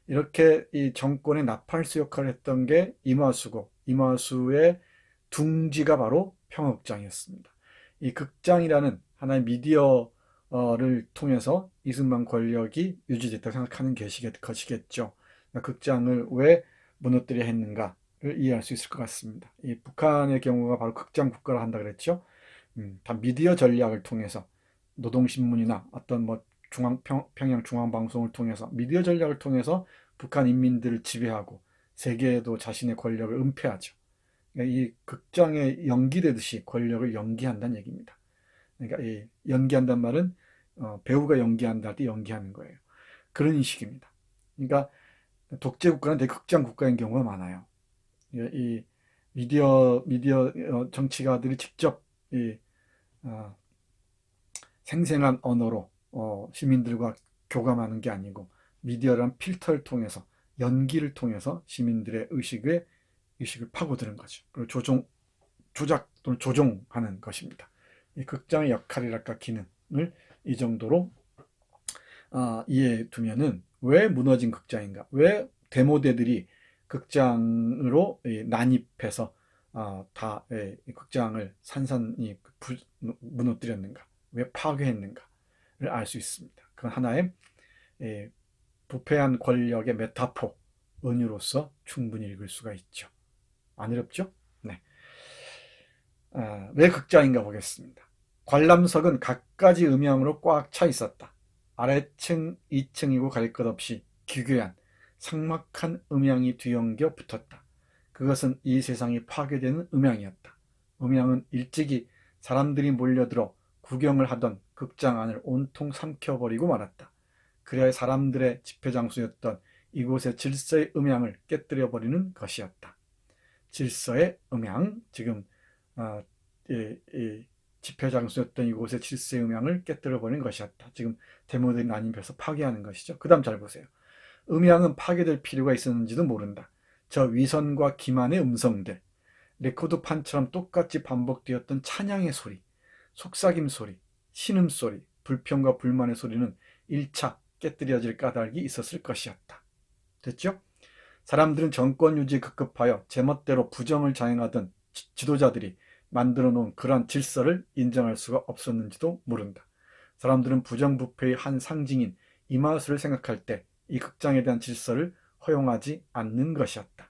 이렇게 이 정권의 나팔수 역할을 했던 게 임화수고 임화수의 둥지가 바로 평화극장이었습니다. 이 극장이라는 하나의 미디어를 통해서 이승만 권력이 유지됐다고 생각하는 것이겠죠. 극장을 왜 무너뜨려 했는가를 이해할 수 있을 것 같습니다. 이 북한의 경우가 바로 극장 국가를 한다 그랬죠. 다 미디어 전략을 통해서 노동신문이나 어떤 뭐 평양 중앙방송을 통해서 미디어 전략을 통해서 북한 인민들을 지배하고 세계에도 자신의 권력을 은폐하죠. 그러니까 이 극장에 연기되듯이 권력을 연기한다는 얘기입니다. 그러니까 이 연기한다는 말은 배우가 연기한다 할 때 연기하는 거예요. 그런 식입니다. 그러니까 독재 국가는 대극장 국가인 경우가 많아요. 이 미디어 정치가들이 직접 이 생생한 언어로 시민들과 교감하는 게 아니고 미디어란 필터를 통해서 연기를 통해서 시민들의 의식을 파고드는 거죠. 그리고 조작 또는 조종하는 것입니다. 이 극장의 역할이랄까 기능을 이 정도로 이해해 두면은 왜 무너진 극장인가? 왜 데모대들이 극장으로 난입해서 다 극장을 산산이 무너뜨렸는가? 왜 파괴했는가를 알 수 있습니다. 그건 하나의 부패한 권력의 메타포, 은유로서 충분히 읽을 수가 있죠. 안 어렵죠? 네. 왜 극장인가 보겠습니다. 관람석은 갖가지 음향으로 꽉 차 있었다. 아래층, 2층이고 갈 것 없이 기괴한 삭막한 음향이 뒤엉겨 붙었다. 그것은 이 세상이 파괴되는 음향이었다. 음향은 일찍이 사람들이 몰려들어 구경을 하던 극장 안을 온통 삼켜버리고 말았다. 그래야 사람들의 집회장소였던 이곳의 질서의 음향을 깨뜨려버리는 것이었다. 질서의 음향, 지금 집회장소였던 이곳의 질서의 음향을 깨뜨려버리는 것이었다. 지금 데모들이 난입해서 파괴하는 것이죠. 그 다음 잘 보세요. 음향은 파괴될 필요가 있었는지도 모른다. 저 위선과 기만의 음성들, 레코드판처럼 똑같이 반복되었던 찬양의 소리, 속삭임 소리, 신음소리, 불평과 불만의 소리는 1차 깨뜨려질 까닭이 있었을 것이었다. 됐죠? 사람들은 정권 유지에 급급하여 제멋대로 부정을 자행하던 지도자들이 만들어 놓은 그러한 질서를 인정할 수가 없었는지도 모른다. 사람들은 부정부패의 한 상징인 이마수를 생각할 때 이 극장에 대한 질서를 허용하지 않는 것이었다.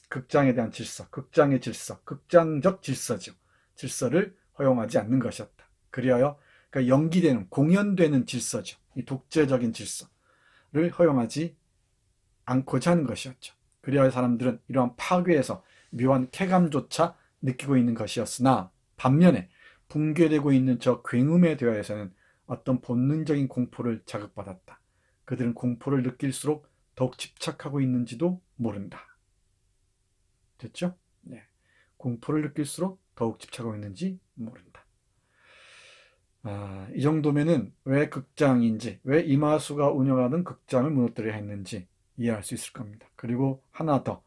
극장에 대한 질서, 극장의 질서, 극장적 질서죠. 질서를 허용하지 않는 것이었다. 그리하여 그러니까 연기되는, 공연되는 질서죠. 이 독재적인 질서를 허용하지 않고자 하는 것이었죠. 그리하여 사람들은 이러한 파괴에서 묘한 쾌감조차 느끼고 있는 것이었으나 반면에 붕괴되고 있는 저 굉음의 대화에서는 어떤 본능적인 공포를 자극받았다. 그들은 공포를 느낄수록 더욱 집착하고 있는지도 모른다. 됐죠? 네. 공포를 느낄수록 더욱 집착하고 있는지 모른다. 이 정도면은 왜 극장인지, 왜 이마수가 운영하는 극장을 무너뜨려야 했는지 이해할 수 있을 겁니다. 그리고 하나 더,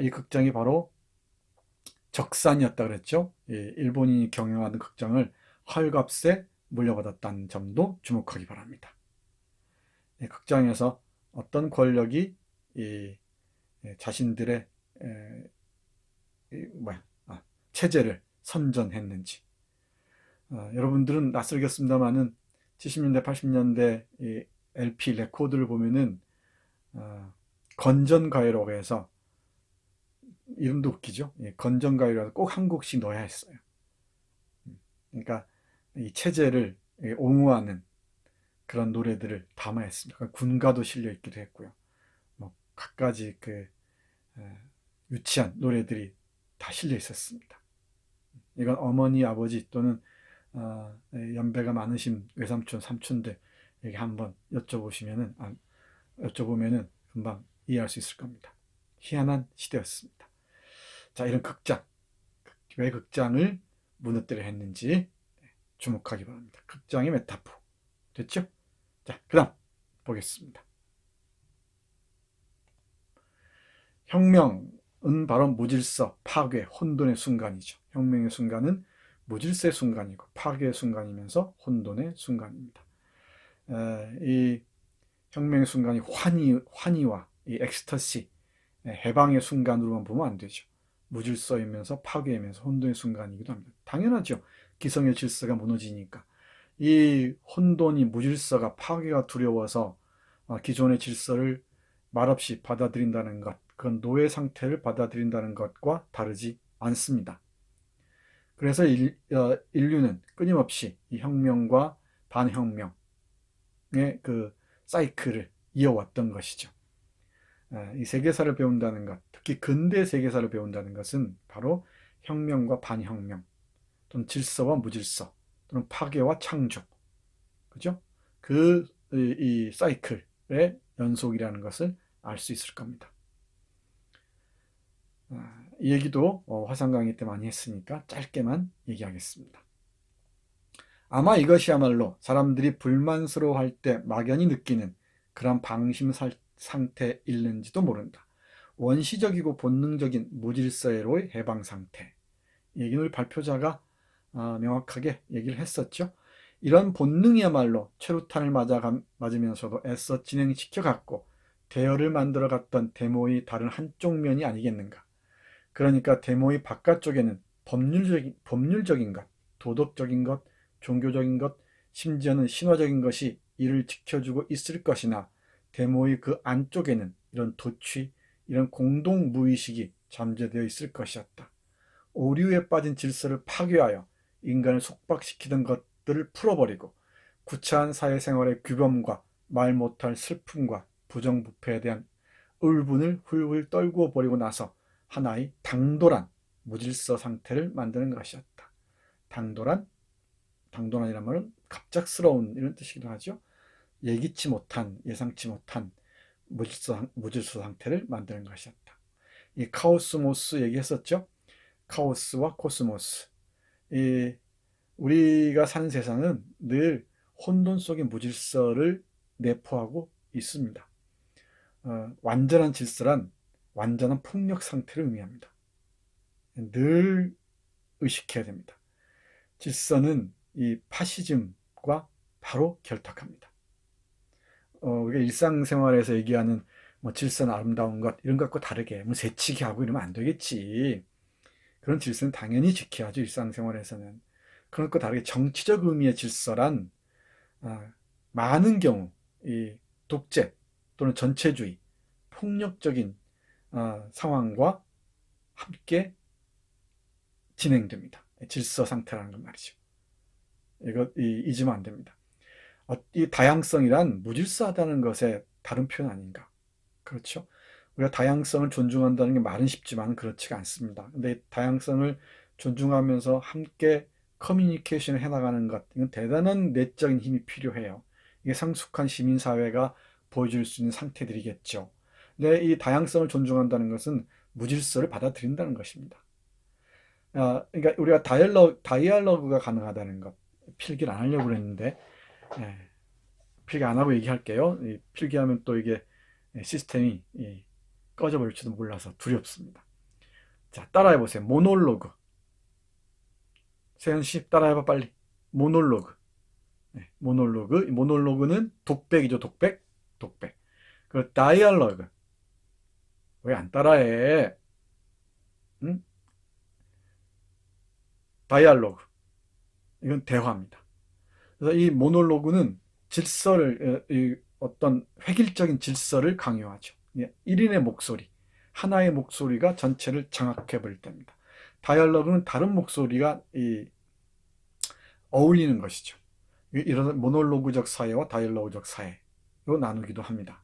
이 극장이 바로 적산이었다 그랬죠. 일본인이 경영하는 극장을 헐값에 물려받았다는 점도 주목하기 바랍니다. 극장에서 어떤 권력이 자신들의 체제를 선전했는지, 여러분들은 낯설겠습니다만은 70년대, 80년대 LP 레코드를 보면은 건전가요라고 해서, 이름도 웃기죠. 건전가요라서 꼭 한 곡씩 넣어야 했어요. 그러니까 이 체제를 옹호하는 그런 노래들을 담아야 했습니다. 군가도 실려 있기도 했고요. 뭐 갖가지 유치한 노래들이 다 실려 있었습니다. 이건 어머니, 아버지 또는 연배가 많으신 외삼촌, 삼촌들에게 한번 여쭤보면은 금방 이해할 수 있을 겁니다. 희한한 시대였습니다. 자, 이런 극장, 왜 극장을 무너뜨려 했는지 주목하기 바랍니다. 극장의 메타포. 됐죠? 자, 그 다음 보겠습니다. 혁명은 바로 무질서, 파괴, 혼돈의 순간이죠. 혁명의 순간은 무질서의 순간이고 파괴의 순간이면서 혼돈의 순간입니다. 이 혁명의 순간이 환희와 이 엑스터시, 해방의 순간으로만 보면 안 되죠. 무질서이면서 파괴이면서 혼돈의 순간이기도 합니다. 당연하죠. 기성의 질서가 무너지니까. 이 혼돈이, 무질서가, 파괴가 두려워서 기존의 질서를 말없이 받아들인다는 것, 그건 노예 상태를 받아들인다는 것과 다르지 않습니다. 그래서 인류는 끊임없이 이 혁명과 반혁명의 그 사이클을 이어왔던 것이죠. 이 세계사를 배운다는 것, 특히 근대 세계사를 배운다는 것은 바로 혁명과 반혁명, 또는 질서와 무질서, 또는 파괴와 창조, 그죠? 이 사이클의 연속이라는 것을 알 수 있을 겁니다. 이 얘기도 화상 강의 때 많이 했으니까 짧게만 얘기하겠습니다. 아마 이것이야말로 사람들이 불만스러워할 때 막연히 느끼는 그런 방심 상태일는지도 모른다. 원시적이고 본능적인 무질서로의 해방 상태. 이 얘기는 우리 발표자가 명확하게 얘기를 했었죠. 이런 본능이야말로 최루탄을 맞으면서도 애써 진행시켜갔고 대열을 만들어갔던 데모의 다른 한쪽 면이 아니겠는가. 그러니까 데모의 바깥쪽에는 법률적인 것, 도덕적인 것, 종교적인 것, 심지어는 신화적인 것이 이를 지켜주고 있을 것이나 데모의 그 안쪽에는 이런 도취, 이런 공동 무의식이 잠재되어 있을 것이었다. 오류에 빠진 질서를 파괴하여 인간을 속박시키던 것들을 풀어버리고 구차한 사회생활의 규범과 말 못할 슬픔과 부정부패에 대한 울분을 훌훌 떨구어 버리고 나서 하나의 당돌한 무질서 상태를 만드는 것이었다. 당돌한이란 말은 갑작스러운 이런 뜻이기도 하죠. 예상치 못한 무질서 상태를 만드는 것이었다. 이 카오스모스 얘기했었죠. 카오스와 코스모스. 우리가 사는 세상은 늘 혼돈 속의 무질서를 내포하고 있습니다. 완전한 질서란 완전한 폭력 상태를 의미합니다. 늘 의식해야 됩니다. 질서는 이 파시즘과 바로 결탁합니다. 우리가 일상생활에서 얘기하는 질서는 아름다운 것 이런 것과 다르게 새치기 하고 이러면 안 되겠지. 그런 질서는 당연히 지켜야죠. 일상생활에서는. 그런 것과 다르게 정치적 의미의 질서란 많은 경우 이 독재 또는 전체주의, 폭력적인 상황과 함께 진행됩니다. 질서 상태라는 건 말이죠. 이거 잊으면 안 됩니다. 이 다양성이란 무질서하다는 것의 다른 표현 아닌가? 그렇죠? 우리가 다양성을 존중한다는 게 말은 쉽지만 그렇지가 않습니다. 근데 다양성을 존중하면서 함께 커뮤니케이션을 해나가는 것, 이건 대단한 내적인 힘이 필요해요. 이게 성숙한 시민사회가 보여줄 수 있는 상태들이겠죠. 근데 이 다양성을 존중한다는 것은 무질서를 받아들인다는 것입니다. 그러니까 우리가 다이얼로그가 가능하다는 것, 필기를 안 하려고 그랬는데, 필기 안 하고 얘기할게요. 필기하면 또 이게 시스템이 꺼져버릴지도 몰라서 두렵습니다. 자, 따라해보세요. 모놀로그. 세연씨, 따라해봐, 빨리. 모놀로그. 네, 모놀로그. 모놀로그는 독백이죠, 독백. 독백. 그 다이얼로그. 왜 안 따라해? 응? 다이얼로그. 이건 대화입니다. 그래서 이 모놀로그는 질서를, 이 어떤 획일적인 질서를 강요하죠. 1인의 목소리, 하나의 목소리가 전체를 장악해 버릴 때입니다. 다이얼로그는 다른 목소리가 어울리는 것이죠. 이런 모놀로그적 사회와 다이얼로그적 사회로 나누기도 합니다.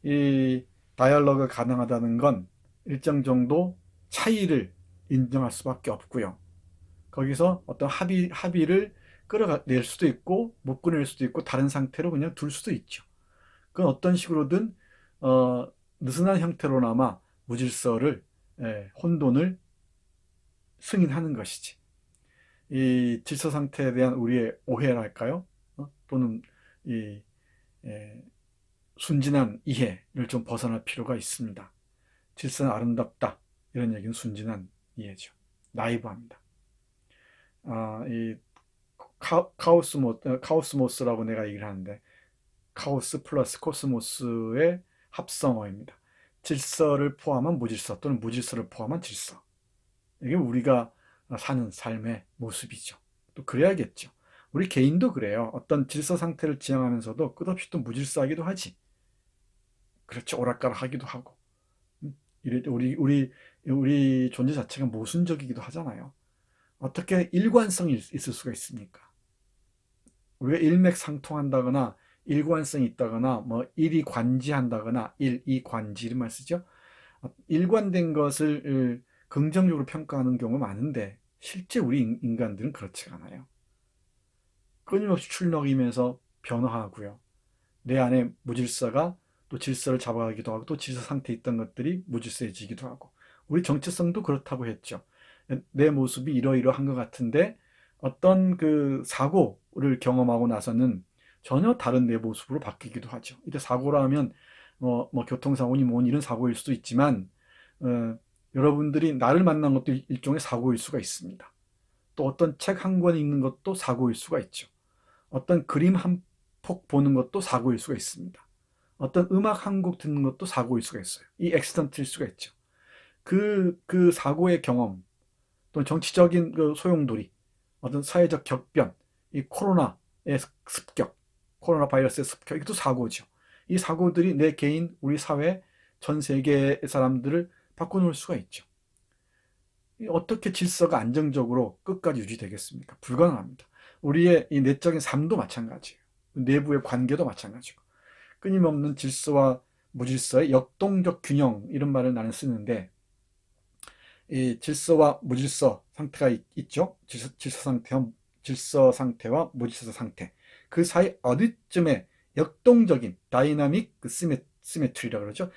이 다이얼로그가 가능하다는 건 일정 정도 차이를 인정할 수밖에 없고요. 거기서 어떤 합의를 끌어낼 수도 있고 못 끌어낼 수도 있고 다른 상태로 그냥 둘 수도 있죠. 그건 어떤 식으로든 느슨한 형태로나마 무질서를, 혼돈을 승인하는 것이지. 이 질서 상태에 대한 우리의 오해랄까요? 또는 이 순진한 이해를 좀 벗어날 필요가 있습니다. 질서는 아름답다. 이런 얘기는 순진한 이해죠. 나이브합니다. 이 카오스모스라고 내가 얘기를 하는데, 카오스 플러스 코스모스의 합성어입니다. 질서를 포함한 무질서 또는 무질서를 포함한 질서. 이게 우리가 사는 삶의 모습이죠. 또 그래야겠죠. 우리 개인도 그래요. 어떤 질서 상태를 지향하면서도 끝없이 또 무질서하기도 하지. 그렇죠. 오락가락하기도 하고. 우리 존재 자체가 모순적이기도 하잖아요. 어떻게 일관성이 있을 수가 있습니까? 우리가 일맥상통한다거나 일관성이 있다거나 뭐 일이관지한다거나 일이관지 이런 말 쓰죠. 일관된 것을 긍정적으로 평가하는 경우가 많은데 실제 우리 인간들은 그렇지가 않아요. 끊임없이 출렁이면서 변화하고요. 내 안에 무질서가 또 질서를 잡아가기도 하고 또 질서 상태에 있던 것들이 무질서해지기도 하고 우리 정체성도 그렇다고 했죠. 내 모습이 이러이러한 것 같은데 어떤 그 사고를 경험하고 나서는 전혀 다른 내 모습으로 바뀌기도 하죠. 이때 사고라 하면 뭐 교통사고니 뭐니 이런 사고일 수도 있지만 여러분들이 나를 만난 것도 일종의 사고일 수가 있습니다. 또 어떤 책 한 권 읽는 것도 사고일 수가 있죠. 어떤 그림 한 폭 보는 것도 사고일 수가 있습니다. 어떤 음악 한 곡 듣는 것도 사고일 수가 있어요. 이 액시던트일 수가 있죠. 그 사고의 경험, 또는 정치적인 그 소용돌이, 어떤 사회적 격변, 이 코로나의 습격, 코로나 바이러스의 습격, 이것도 사고죠. 이 사고들이 내 개인, 우리 사회, 전 세계의 사람들을 바꿔놓을 수가 있죠. 어떻게 질서가 안정적으로 끝까지 유지되겠습니까? 불가능합니다. 우리의 이 내적인 삶도 마찬가지예요. 내부의 관계도 마찬가지고. 끊임없는 질서와 무질서의 역동적 균형, 이런 말을 나는 쓰는데, 이 질서와 무질서 상태가 있죠. 질서 상태와 무질서 상태. 그 사이 어디쯤에 역동적인 다이나믹 시메트리라고 그러죠.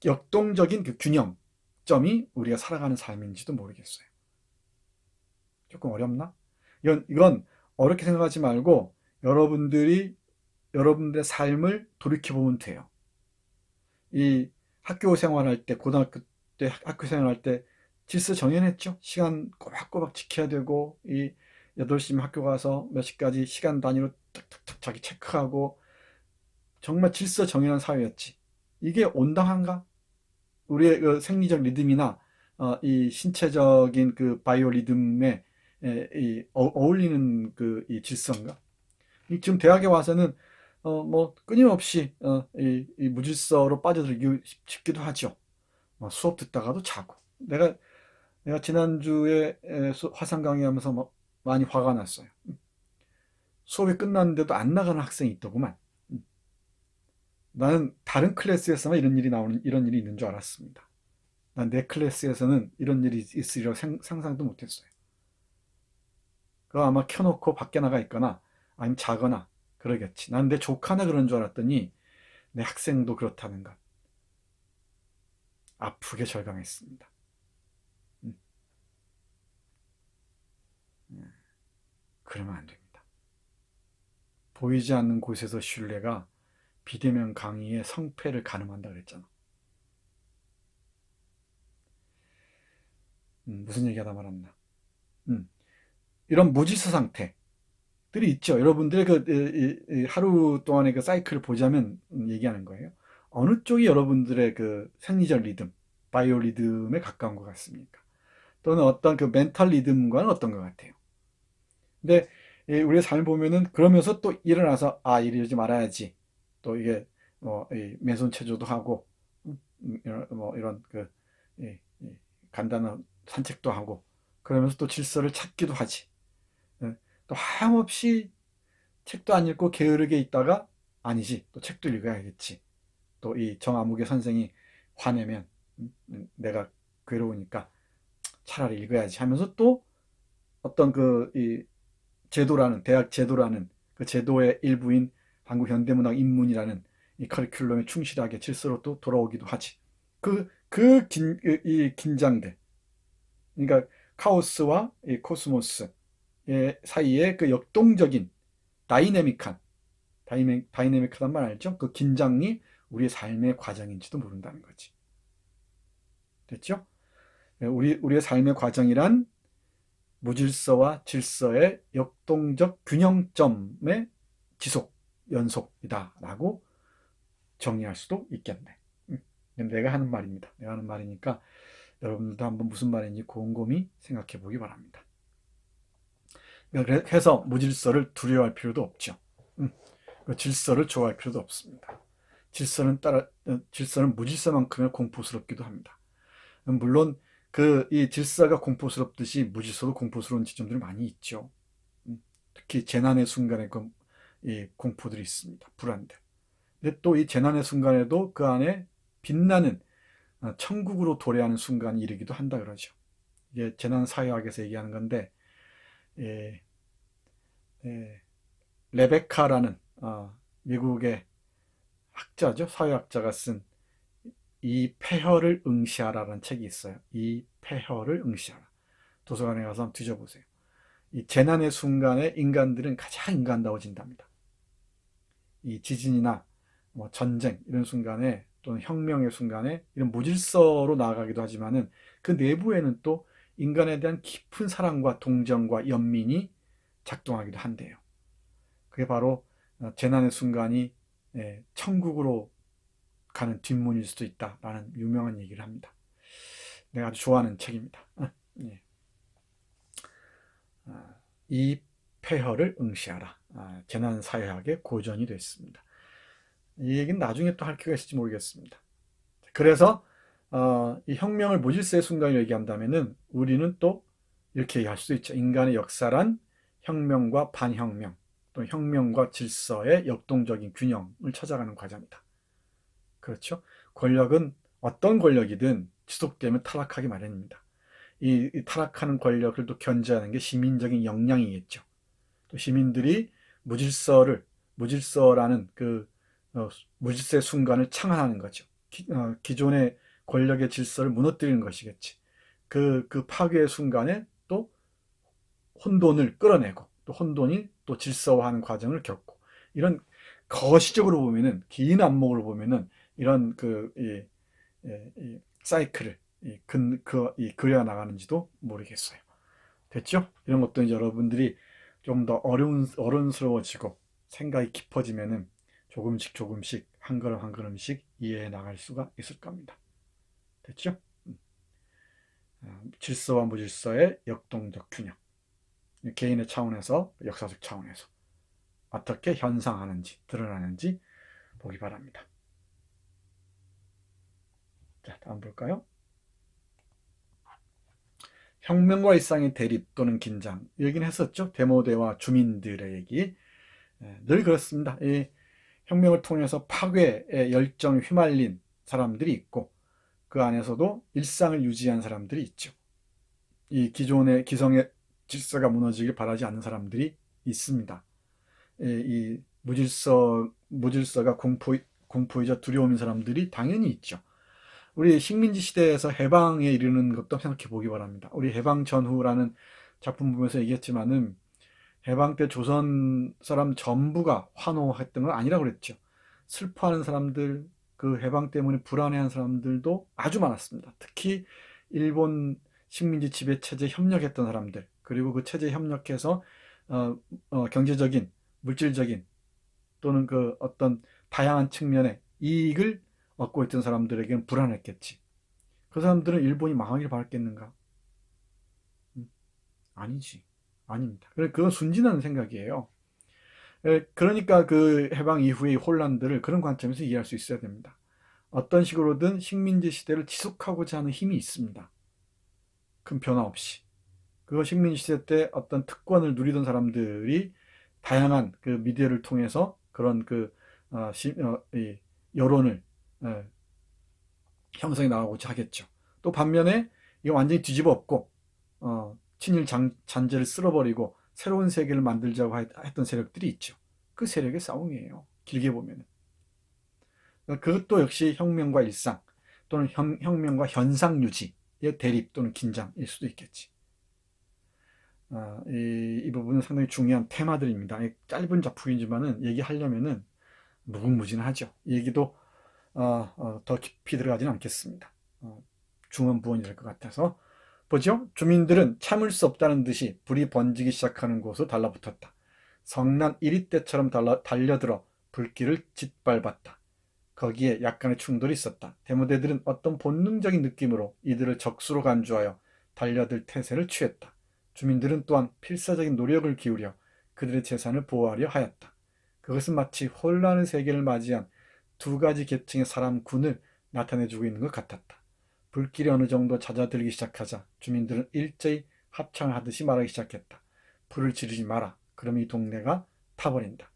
역동적인 그 균형점이 우리가 살아가는 삶인지도 모르겠어요. 조금 어렵나? 이건 어렵게 생각하지 말고 여러분들의 삶을 돌이켜보면 돼요. 이 학교 생활할 때, 고등학교 때 학교 생활할 때 질서 정해냈죠. 시간 꼬박꼬박 지켜야 되고, 8시면 학교 가서 몇 시까지 시간 단위로 탁탁탁 자기 체크하고, 정말 질서 정연한 사회였지. 이게 온당한가? 우리의 그 생리적 리듬이나 이 신체적인 그 바이오 리듬에 어울리는 그 이 질서인가? 지금 대학에 와서는 뭐 끊임없이 이 무질서로 빠져들기 싶기도 하죠. 수업 듣다가도 자고. 내가 지난주에 화상 강의하면서 많이 화가 났어요. 수업이 끝났는데도 안 나가는 학생이 있더구만. 나는 다른 클래스에서만 이런 일이 있는 줄 알았습니다. 난 내 클래스에서는 이런 일이 있으리라고 상상도 못했어요. 그거 아마 켜놓고 밖에 나가 있거나 아니면 자거나 그러겠지. 난 내 조카나 그런 줄 알았더니 내 학생도 그렇다는 것. 아프게 절감했습니다. 그러면 안 됩니다. 보이지 않는 곳에서 신뢰가 비대면 강의의 성패를 가늠한다 그랬잖아. 무슨 얘기하다 말았나. 음, 이런 무질서 상태들이 있죠. 여러분들의 이 하루 동안의 그 사이클을 보자면 얘기하는 거예요. 어느 쪽이 여러분들의 그 생리적 리듬, 바이오 리듬에 가까운 것 같습니까? 또는 어떤 그 멘탈 리듬과는 어떤 것 같아요. 근데 우리의 삶을 보면은 그러면서 또 일어나서 이러지 말아야지. 또 이게 이 맨손 체조도 하고 이런 그 간단한 산책도 하고 그러면서 또 질서를 찾기도 하지. 예, 또 하염없이 책도 안 읽고 게으르게 있다가 아니지. 또 책도 읽어야겠지. 또 이 정아무개 선생이 화내면 내가 괴로우니까 차라리 읽어야지 하면서 또 어떤 이 대학 제도라는 그 제도의 일부인 한국 현대문학 인문이라는 이 커리큘럼에 충실하게 질서로 또 돌아오기도 하지. 이 긴장들. 그러니까 카오스와 이 코스모스의 사이에 그 역동적인 다이내믹한, 다이내믹하단 말 알죠? 그 긴장이 우리의 삶의 과정인지도 모른다는 거지. 됐죠? 우리의 삶의 과정이란 무질서와 질서의 역동적 균형점의 지속, 연속이다라고 정의할 수도 있겠네. 내가 하는 말입니다. 내가 하는 말이니까 여러분들도 한번 무슨 말인지 곰곰이 생각해 보기 바랍니다. 그래서 무질서를 두려워할 필요도 없죠. 그 질서를 좋아할 필요도 없습니다. 질서는 무질서만큼의 공포스럽기도 합니다. 물론 이 질서가 공포스럽듯이 무질서도 공포스러운 지점들이 많이 있죠. 특히 재난의 순간에 이 공포들이 있습니다. 불안들. 근데 또 이 재난의 순간에도 그 안에 빛나는 천국으로 도래하는 순간이 이르기도 한다 그러죠. 이게 재난사회학에서 얘기하는 건데 예, 레베카라는 미국의 학자죠. 사회학자가 쓴 이 폐허를 응시하라라는 책이 있어요. 이 폐허를 응시하라. 도서관에 가서 한번 뒤져보세요. 이 재난의 순간에 인간들은 가장 인간다워진답니다. 이 지진이나 뭐 전쟁 이런 순간에 또는 혁명의 순간에 이런 무질서로 나아가기도 하지만은 그 내부에는 또 인간에 대한 깊은 사랑과 동정과 연민이 작동하기도 한대요. 그게 바로 재난의 순간이 천국으로 가는 뒷문일 수도 있다라는 유명한 얘기를 합니다. 내가 아주 좋아하는 책입니다. 예. 이 폐허를 응시하라. 재난사회학의 고전이 됐습니다. 이 얘기는 나중에 또 할 기회가 있을지 모르겠습니다. 그래서 이 혁명을 무질서의 순간을 얘기한다면은 우리는 또 이렇게 얘기할 수 있죠. 인간의 역사란 혁명과 반혁명, 또 혁명과 질서의 역동적인 균형을 찾아가는 과정이다. 그렇죠? 권력은 어떤 권력이든 지속되면 타락하기 마련입니다. 이 타락하는 권력을 또 견제하는 게 시민적인 역량이겠죠. 또 시민들이 무질서라는 무질서의 순간을 창안하는 거죠. 기존의 권력의 질서를 무너뜨리는 것이겠지. 그 파괴의 순간에 또 혼돈을 끌어내고 또 혼돈이 또 질서화하는 과정을 겪고 이런 거시적으로 보면은 긴 안목으로 보면은 이런 이 사이클을 그려 나가는지도 모르겠어요. 됐죠? 이런 것도 이제 여러분들이 좀 더 어른스러워지고 생각이 깊어지면은 조금씩 한 걸음 한 걸음씩 이해해 나갈 수가 있을 겁니다. 됐죠? 질서와 무질서의 역동적 균형. 개인의 차원에서 역사적 차원에서 어떻게 현상하는지 드러나는지 보기 바랍니다. 자, 다음 볼까요? 혁명과 일상의 대립 또는 긴장. 얘기는 했었죠. 데모대와 주민들의 얘기. 늘 그렇습니다. 이 혁명을 통해서 파괴의 열정에 휘말린 사람들이 있고 그 안에서도 일상을 유지한 사람들이 있죠. 이 기성의 질서가 무너지길 바라지 않는 사람들이 있습니다. 이 무질서가 공포이자 두려움인 사람들이 당연히 있죠. 우리 식민지 시대에서 해방에 이르는 것도 생각해 보기 바랍니다. 우리 해방 전후라는 작품 보면서 얘기했지만은 해방 때 조선 사람 전부가 환호했던 건 아니라고 그랬죠. 슬퍼하는 사람들, 그 해방 때문에 불안해하는 사람들도 아주 많았습니다. 특히 일본 식민지 지배 체제에 협력했던 사람들, 그리고 그 체제에 협력해서 경제적인, 물질적인 또는 그 어떤 다양한 측면의 이익을 얻고 있던 사람들에게는 불안했겠지. 그 사람들은 일본이 망하길 바랐겠는가? 아니지. 아닙니다. 그건 순진한 생각이에요. 그러니까 그 해방 이후의 혼란들을 그런 관점에서 이해할 수 있어야 됩니다. 어떤 식으로든 식민지 시대를 지속하고자 하는 힘이 있습니다. 큰 변화 없이. 그 식민지 시대 때 어떤 특권을 누리던 사람들이 다양한 그 미디어를 통해서 그런 이 여론을 형성해 나가고자 하겠죠. 또 반면에 이거 완전히 뒤집어 엎고 친일 잔재를 쓸어버리고 새로운 세계를 만들자고 했던 세력들이 있죠. 그 세력의 싸움이에요. 길게 보면. 그것도 역시 혁명과 일상 또는 혁명과 현상 유지의 대립 또는 긴장일 수도 있겠지. 이 부분은 상당히 중요한 테마들입니다. 짧은 작품이지만은 얘기하려면은 무궁무진하죠. 얘기도 더 깊이 들어가지는 않겠습니다. 중언부언이 될 것 같아서 보죠. 주민들은 참을 수 없다는 듯이 불이 번지기 시작하는 곳으로 달라붙었다. 성난 1위 때처럼 달려들어 불길을 짓밟았다. 거기에 약간의 충돌이 있었다. 데모대들은 어떤 본능적인 느낌으로 이들을 적수로 간주하여 달려들 태세를 취했다. 주민들은 또한 필사적인 노력을 기울여 그들의 재산을 보호하려 하였다. 그것은 마치 혼란의 세계를 맞이한 두 가지 계층의 사람군을 나타내주고 있는 것 같았다. 불길이 어느 정도 잦아들기 시작하자 주민들은 일제히 합창하듯이 말하기 시작했다. 불을 지르지 마라. 그럼 이 동네가 타버린다.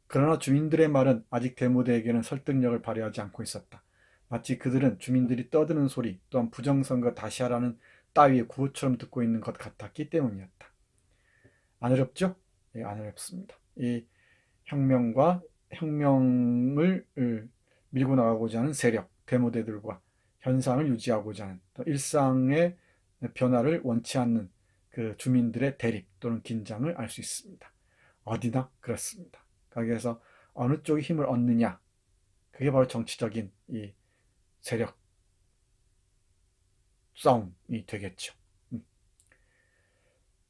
그러나 주민들의 말은 아직 데모대에게는 설득력을 발휘하지 않고 있었다. 마치 그들은 주민들이 떠드는 소리 또한 부정선거 다시 하라는 따위의 구호처럼 듣고 있는 것 같았기 때문이었다. 안 어렵죠? 예, 안 어렵습니다. 이 혁명을 밀고 나가고자 하는 세력, 데모대들과 현상을 유지하고자 하는 일상의 변화를 원치 않는 그 주민들의 대립 또는 긴장을 알 수 있습니다. 어디나 그렇습니다. 거기에서 어느 쪽이 힘을 얻느냐, 그게 바로 정치적인 이 세력 싸움이 되겠죠.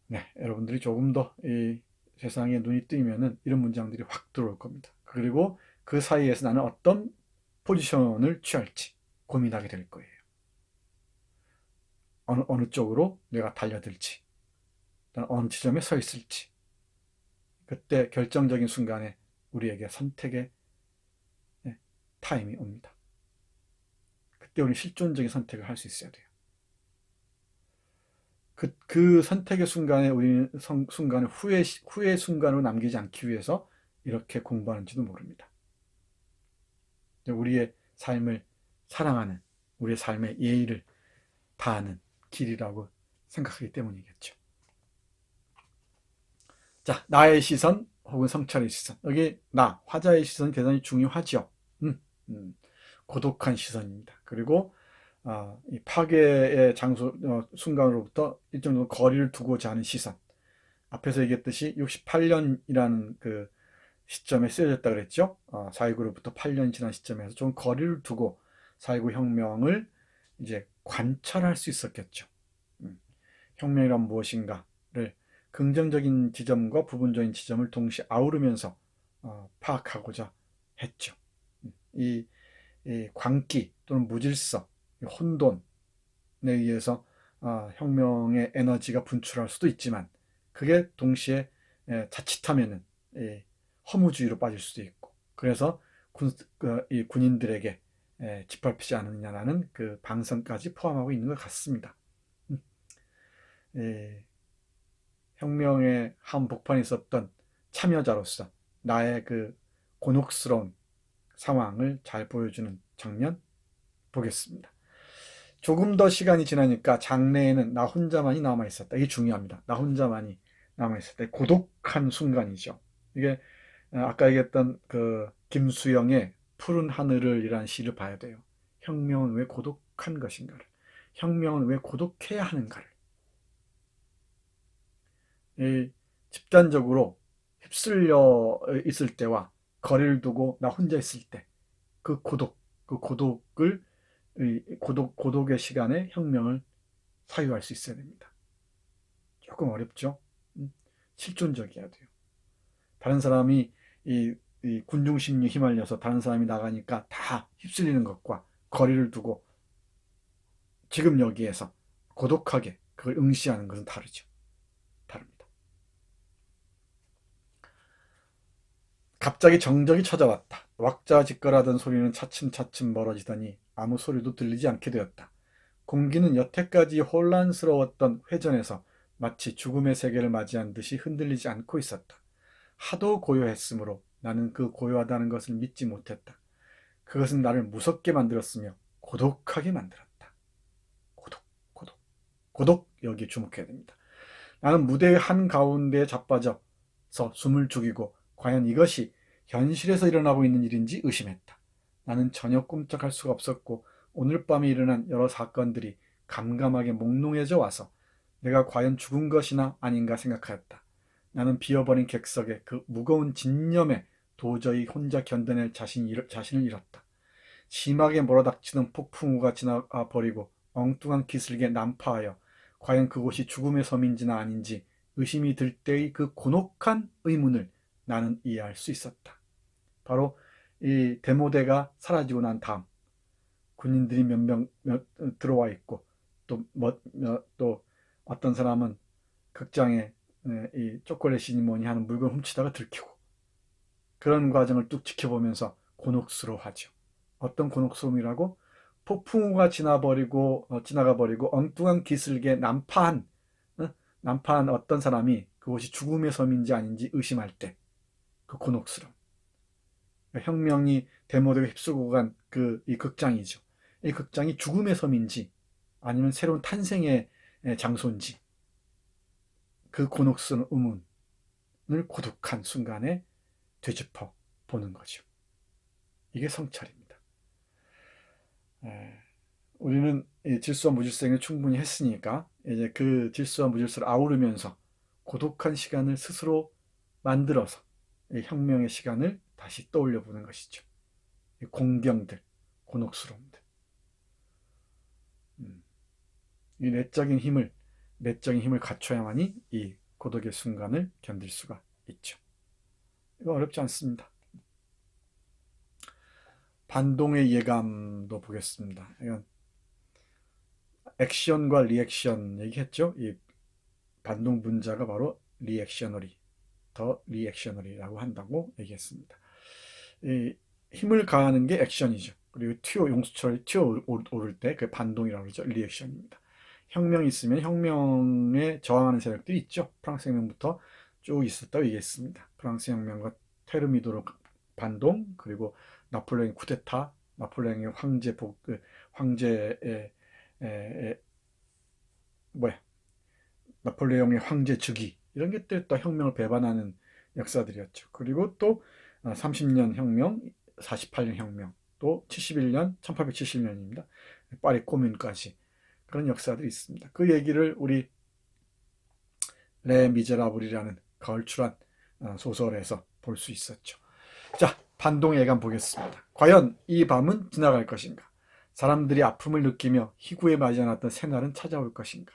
네, 여러분들이 조금 더 이 세상에 눈이 뜨이면은 이런 문장들이 확 들어올 겁니다. 그리고 그 사이에서 나는 어떤 포지션을 취할지 고민하게 될 거예요. 어느 쪽으로 내가 달려들지, 어느 지점에 서 있을지. 그때 결정적인 순간에 우리에게 선택의 타임이 옵니다. 그때 우리 실존적인 선택을 할 수 있어야 돼요. 그 선택의 순간에 우리는 순간을 후의 순간으로 남기지 않기 위해서 이렇게 공부하는지도 모릅니다. 우리의 삶을 사랑하는, 우리의 삶의 예의를 다하는 길이라고 생각하기 때문이겠죠. 자, 나의 시선 혹은 성찰의 시선. 여기 화자의 시선이 대단히 중요하죠. 고독한 시선입니다. 그리고 이 파괴의 순간으로부터 일정 정도 거리를 두고자 하는 시선. 앞에서 얘기했듯이 68년이라는 그 시점에 쓰여졌다 그랬죠. 4.19로부터 8년 지난 시점에서 좀 거리를 두고 4.19 혁명을 이제 관찰할 수 있었겠죠. 혁명이란 무엇인가를 긍정적인 지점과 부분적인 지점을 동시에 아우르면서 파악하고자 했죠. 이 광기 또는 무질서, 혼돈에 의해서 혁명의 에너지가 분출할 수도 있지만 그게 동시에 자칫하면은 허무주의로 빠질 수도 있고 그래서 이 군인들에게 짓밟히지 않느냐라는 그 방선까지 포함하고 있는 것 같습니다. 혁명의 한복판에 있었던 참여자로서 나의 그 곤혹스러운 상황을 잘 보여주는 장면 보겠습니다. 조금 더 시간이 지나니까 장래에는 나 혼자만이 남아있었다. 이게 중요합니다. 나 혼자만이 남아있었다. 고독한 순간이죠. 이게 아까 얘기했던 그 김수영의 푸른 하늘을 이라는 시를 봐야 돼요. 혁명은 왜 고독한 것인가를, 혁명은 왜 고독해야 하는가를, 이 집단적으로 휩쓸려 있을 때와 거리를 두고 나 혼자 있을 때 그 고독의 시간에 혁명을 사유할 수 있어야 됩니다. 조금 어렵죠? 실존적이어야 돼요. 다른 사람이 이 군중심리에 휘말려서 다른 사람이 나가니까 다 휩쓸리는 것과 거리를 두고 지금 여기에서 고독하게 그걸 응시하는 것은 다르죠. 다릅니다. 갑자기 정적이 찾아왔다. 왁자지껄하던 소리는 차츰차츰 멀어지더니 아무 소리도 들리지 않게 되었다. 공기는 여태까지 혼란스러웠던 회전에서 마치 죽음의 세계를 맞이한 듯이 흔들리지 않고 있었다. 하도 고요했으므로 나는 그 고요하다는 것을 믿지 못했다. 그것은 나를 무섭게 만들었으며 고독하게 만들었다. 고독, 고독, 고독, 여기에 주목해야 됩니다. 나는 무대의 한가운데에 자빠져서 숨을 죽이고 과연 이것이 현실에서 일어나고 있는 일인지 의심했다. 나는 전혀 꼼짝할 수가 없었고 오늘 밤에 일어난 여러 사건들이 감감하게 몽롱해져 와서 내가 과연 죽은 것이나 아닌가 생각하였다. 나는 비어버린 객석에 그 무거운 진념에 도저히 혼자 견뎌낼 자신을 잃었다. 심하게 몰아닥치는 폭풍우가 지나버리고 엉뚱한 기슭에 난파하여 과연 그곳이 죽음의 섬인지나 아닌지 의심이 들 때의 그 곤혹한 의문을 나는 이해할 수 있었다. 바로 이 대모대가 사라지고 난 다음 군인들이 몇 명 들어와 있고 또 어떤 사람은 극장에 이 초콜릿이니 뭐니 하는 물건 훔치다가 들키고 그런 과정을 뚝 지켜보면서 곤혹스러워하죠. 어떤 곤혹스러움이라고? 폭풍우가 지나가버리고 엉뚱한 기슭에 난파한 어떤 사람이 그곳이 죽음의 섬인지 아닌지 의심할 때 그 곤혹스러움. 혁명이 대모되고 휩쓸고 간 이 극장이죠. 이 극장이 죽음의 섬인지 아니면 새로운 탄생의 장소인지 그 곤혹스러운 의문을 고독한 순간에 되짚어 보는 거죠. 이게 성찰입니다. 우리는 질서와 무질서를 충분히 했으니까 이제 그 질서와 무질서를 아우르면서 고독한 시간을 스스로 만들어서 혁명의 시간을 다시 떠올려 보는 것이죠. 공경들, 곤혹스러움들. 이 내적인 힘을 갖춰야만이 이 고독의 순간을 견딜 수가 있죠. 이거 어렵지 않습니다. 반동의 예감도 보겠습니다. 이건 액션과 리액션 얘기했죠. 이 반동 분자가 바로 더 리액셔너리라고 한다고 얘기했습니다. 이 힘을 가하는 게 액션이죠. 그리고 용수철이 튀어오를 때 그 반동이라고 그러죠. 리액션입니다. 혁명이 있으면 혁명에 저항하는 세력들이 있죠. 프랑스 혁명부터 쭉 있었다고 얘기했습니다. 프랑스 혁명과 테르미도르 반동, 그리고 나폴레옹 쿠데타, 나폴레옹의 나폴레옹의 황제 즉위, 이런 것들 또 혁명을 배반하는 역사들이었죠. 그리고 또 30년 혁명, 48년 혁명, 또 1870년입니다. 파리 코뮌까지 그런 역사들이 있습니다. 그 얘기를 우리 레 미제라블이라는 걸출한 소설에서 볼 수 있었죠. 자, 반동의 예감 보겠습니다. 과연 이 밤은 지나갈 것인가? 사람들이 아픔을 느끼며 희구에 맞이해놨던 새날은 찾아올 것인가?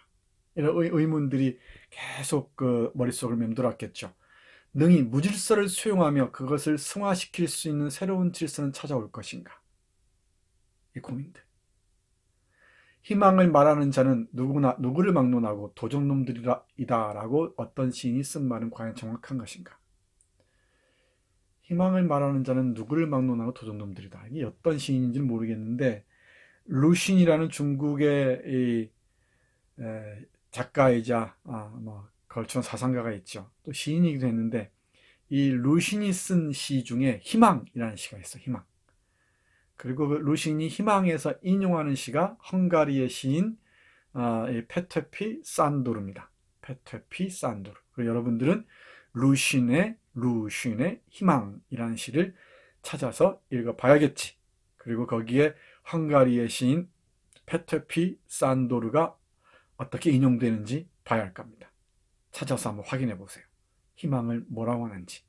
이런 의문들이 계속 그 머릿속을 맴돌았겠죠. 능히 무질서를 수용하며 그것을 승화시킬 수 있는 새로운 질서는 찾아올 것인가? 이 고민들. 희망을 말하는 자는 누구를 막론하고 도적놈들이다라고 어떤 시인이 쓴 말은 과연 정확한 것인가? 희망을 말하는 자는 누구를 막론하고 도적놈들이다. 이게 어떤 시인인지는 모르겠는데 루신이라는 중국의 작가이자 걸출한 사상가가 있죠. 또 시인이기도 했는데 이 루신이 쓴 시 중에 희망이라는 시가 있어요. 희망. 그리고 그 루신이 희망에서 인용하는 시가 헝가리의 시인 페테피 산도르입니다. 페테피 산도르. 그리고 여러분들은 루신의 희망이라는 시를 찾아서 읽어봐야겠지. 그리고 거기에 헝가리의 시인 페테피 산도르가 어떻게 인용되는지 봐야 할 겁니다. 찾아서 한번 확인해 보세요. 희망을 뭐라고 하는지.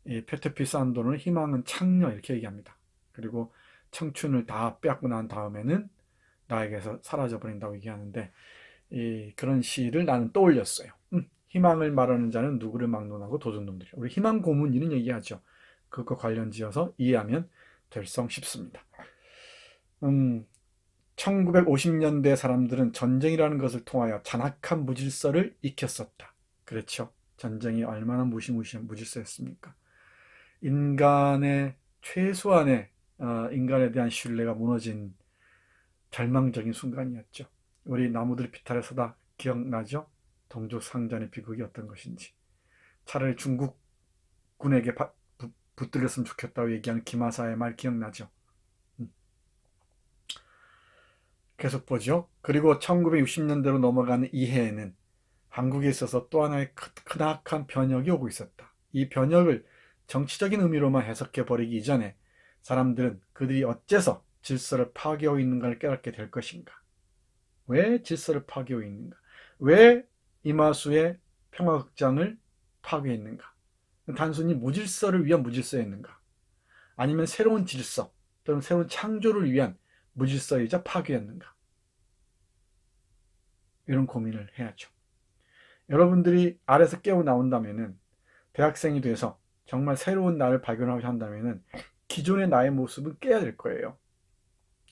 이 페테피 산도르는 희망은 창녀 이렇게 얘기합니다. 그리고 청춘을 다 빼앗고 난 다음에는 나에게서 사라져버린다고 얘기하는데, 그런 시를 나는 떠올렸어요. 희망을 말하는 자는 누구를 막론하고 도둑놈들이야. 우리 희망 고문 이런 얘기하죠. 그것과 관련지어서 이해하면 될성 싶습니다. 1950년대 사람들은 전쟁이라는 것을 통하여 잔악한 무질서를 익혔었다. 그렇죠. 전쟁이 얼마나 무시무시한 무질서였습니까? 인간의 최소한의 인간에 대한 신뢰가 무너진 절망적인 순간이었죠. 우리 나무들 비탈에서다 기억나죠? 동족상잔의 비극이 어떤 것인지. 차라리 중국군에게 붙들렸으면 좋겠다고 얘기하는 김하사의 말 기억나죠? 계속 보죠. 그리고 1960년대로 넘어가는 이해에는 한국에 있어서 또 하나의 크나큰 변혁이 오고 있었다. 이 변혁을 정치적인 의미로만 해석해 버리기 이전에 사람들은 그들이 어째서 질서를 파괴하고 있는가를 깨닫게 될 것인가? 왜 질서를 파괴하고 있는가? 왜 이마수의 평화극장을 파괴했는가? 단순히 무질서를 위한 무질서였는가? 아니면 새로운 질서 또는 새로운 창조를 위한 무질서이자 파괴였는가? 이런 고민을 해야죠. 여러분들이 아래서 깨어 나온다면은, 대학생이 돼서 정말 새로운 나를 발견하고 한다면은 기존의 나의 모습은 깨야 될 거예요.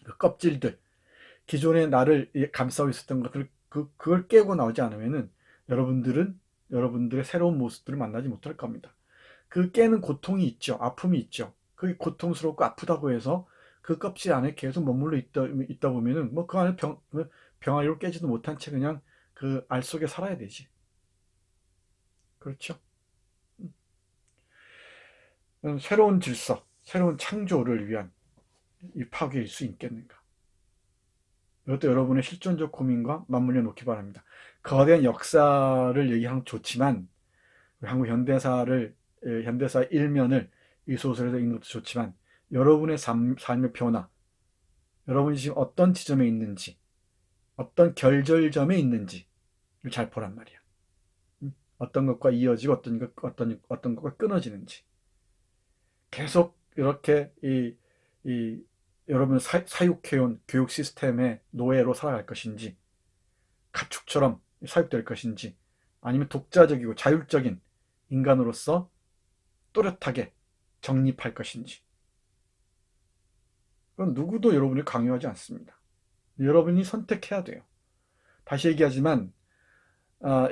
그 껍질들, 기존의 나를 감싸고 있었던 것들, 그걸 깨고 나오지 않으면은 여러분들은 여러분들의 새로운 모습들을 만나지 못할 겁니다. 그 깨는 고통이 있죠. 아픔이 있죠. 그게 고통스럽고 아프다고 해서 그 껍질 안에 계속 머물러 있다 보면은 뭐 그 안에 병아리로 깨지도 못한 채 그냥 그 알 속에 살아야 되지. 그렇죠? 새로운 질서, 새로운 창조를 위한 이 파괴일 수 있겠는가? 이것도 여러분의 실존적 고민과 맞물려 놓기 바랍니다. 거대한 역사를 얘기하면 좋지만, 한국 현대사 일면을 이 소설에서 읽는 것도 좋지만, 여러분의 삶의 변화, 여러분이 지금 어떤 지점에 있는지, 어떤 결절점에 있는지를 잘 보란 말이야. 어떤 것과 이어지고 어떤 것과 끊어지는지. 계속 이렇게 여러분을 사육해온 교육 시스템의 노예로 살아갈 것인지, 가축처럼 사육될 것인지, 아니면 독자적이고 자율적인 인간으로서 또렷하게 정립할 것인지. 그건 누구도 여러분을 강요하지 않습니다. 여러분이 선택해야 돼요. 다시 얘기하지만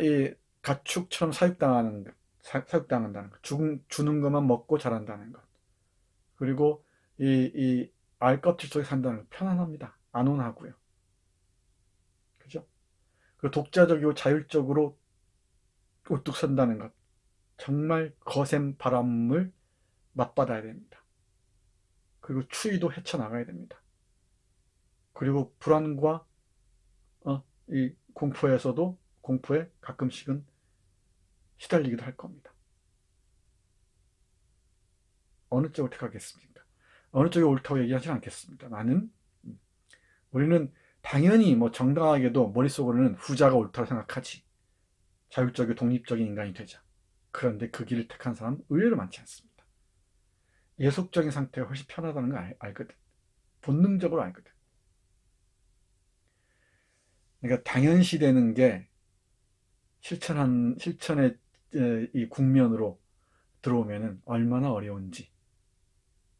이 가축처럼 사육당한다는 것, 주는 것만 먹고 자란다는 것, 그리고 이 알껍질 속에 산다는 것, 편안합니다. 안온하고요. 그죠? 그리고 독자적이고 자율적으로 우뚝 선다는 것, 정말 거센 바람을 맞받아야 됩니다. 그리고 추위도 헤쳐나가야 됩니다. 그리고 불안과 이 공포에 가끔씩은 시달리기도 할 겁니다. 어느 쪽을 택하겠습니까? 어느 쪽이 옳다고 얘기하지 않겠습니다. 우리는 당연히 뭐 정당하게도 머릿속으로는 후자가 옳다고 생각하지. 자율적이고 독립적인 인간이 되자. 그런데 그 길을 택한 사람은 의외로 많지 않습니다. 예속적인 상태가 훨씬 편하다는 걸 알거든. 본능적으로 알거든. 그러니까 당연시되는 게 실천의 이 국면으로 들어오면은 얼마나 어려운지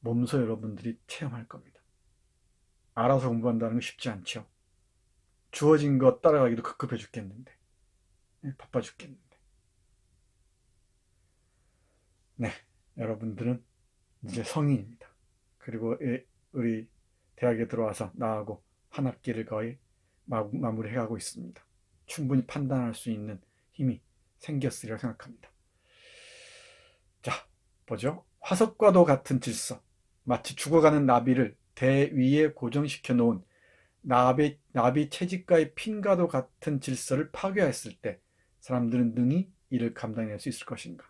몸소 여러분들이 체험할 겁니다. 알아서 공부한다는 건 쉽지 않죠. 주어진 것 따라가기도 급급해 죽겠는데, 바빠 죽겠는데. 네, 여러분들은 이제 성인입니다. 그리고 우리 대학에 들어와서 나하고 한 학기를 거의 마무리해가고 있습니다. 충분히 판단할 수 있는 힘이 생겼으리라 생각합니다. 자, 보죠. 화석과도 같은 질서, 마치 죽어가는 나비를 대 위에 고정시켜 놓은 나비 채집가의 핀과도 같은 질서를 파괴했을 때 사람들은 능히 이를 감당해낼 수 있을 것인가?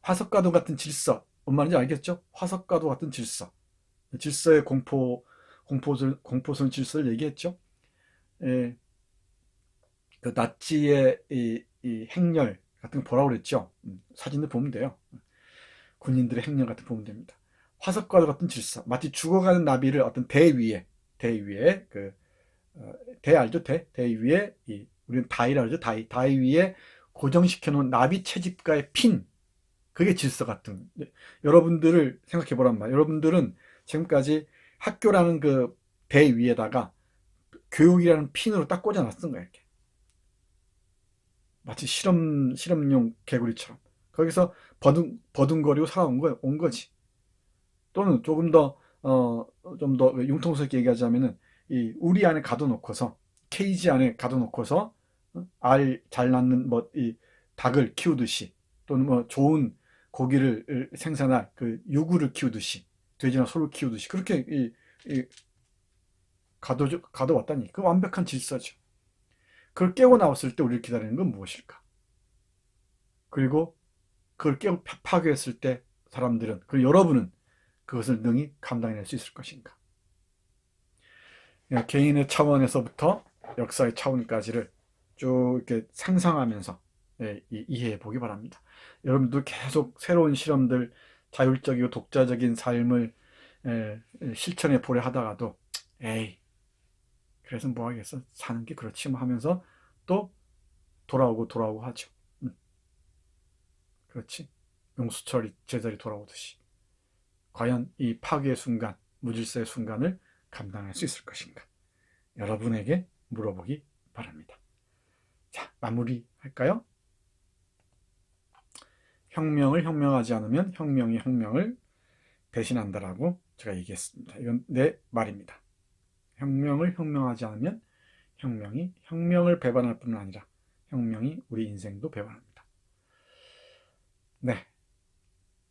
화석과도 같은 질서, 뭔 말인지 알겠죠? 화석과도 같은 질서, 질서의 공포스러운 질서를 얘기했죠. 그 나치의 이 행렬 같은 거 보라고 그랬죠. 사진을 보면 돼요. 군인들의 행렬 같은 거 보면 됩니다. 화석과도 같은 질서, 마치 죽어가는 나비를 어떤 배 위에 위에 대 알죠? 대 위에 우리는 다이라 그러죠. 다이 위에 고정시켜 놓은 나비 채집가의 핀, 그게 질서 같은. 여러분들을 생각해 보란 말이에요. 여러분들은 지금까지 학교라는 그 대 위에다가 교육이라는 핀으로 딱 꽂아놨던 거야, 이렇게. 마치 실험용 개구리처럼. 거기서 버둥거리고 온 거지. 또는 조금 더, 좀 더 융통스럽게 얘기하자면은, 이 우리 안에 가둬놓고서, 케이지 안에 가둬놓고서, 알 잘 낳는, 이 닭을 키우듯이, 또는 좋은 고기를 생산할 그 유구를 키우듯이, 돼지나 소를 키우듯이, 그렇게 가둬왔다니. 그 완벽한 질서죠. 그걸 깨고 나왔을 때 우리를 기다리는 건 무엇일까? 그리고 그걸 깨고 파괴했을 때 사람들은, 그리고 여러분은 그것을 능히 감당해낼 수 있을 것인가? 개인의 차원에서부터 역사의 차원까지를 쭉 이렇게 상상하면서 이해해 보기 바랍니다. 여러분도 계속 새로운 실험들, 자율적이고 독자적인 삶을 실천해 보려 하다가도 에이, 그래서 뭐 하겠어? 사는 게 그렇지 뭐 하면서 또 돌아오고 하죠. 그렇지. 용수철이 제자리 돌아오듯이. 과연 이 파괴의 순간, 무질서의 순간을 감당할 수 있을 것인가? 여러분에게 물어보기 바랍니다. 자, 마무리할까요? 혁명을 혁명하지 않으면 혁명이 혁명을 배신한다라고 제가 얘기했습니다. 이건 내 말입니다. 혁명을 혁명하지 않으면 혁명이 혁명을 배반할 뿐만 아니라 혁명이 우리 인생도 배반합니다. 네,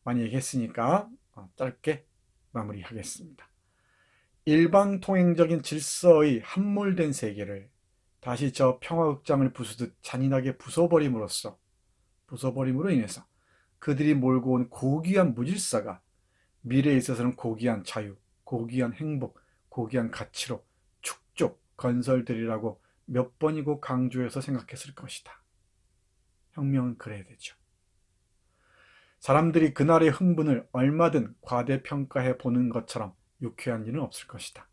많이 얘기했으니까 짧게 마무리하겠습니다. 일방통행적인 질서의 함몰된 세계를 다시 저 평화극장을 부수듯 잔인하게 부숴버림으로 인해서 그들이 몰고 온 고귀한 무질서가 미래에 있어서는 고귀한 자유, 고귀한 행복, 고귀한 가치로 축적 건설되리라고 몇 번이고 강조해서 생각했을 것이다. 혁명은 그래야 되죠. 사람들이 그날의 흥분을 얼마든 과대평가해 보는 것처럼 유쾌한 일은 없을 것이다.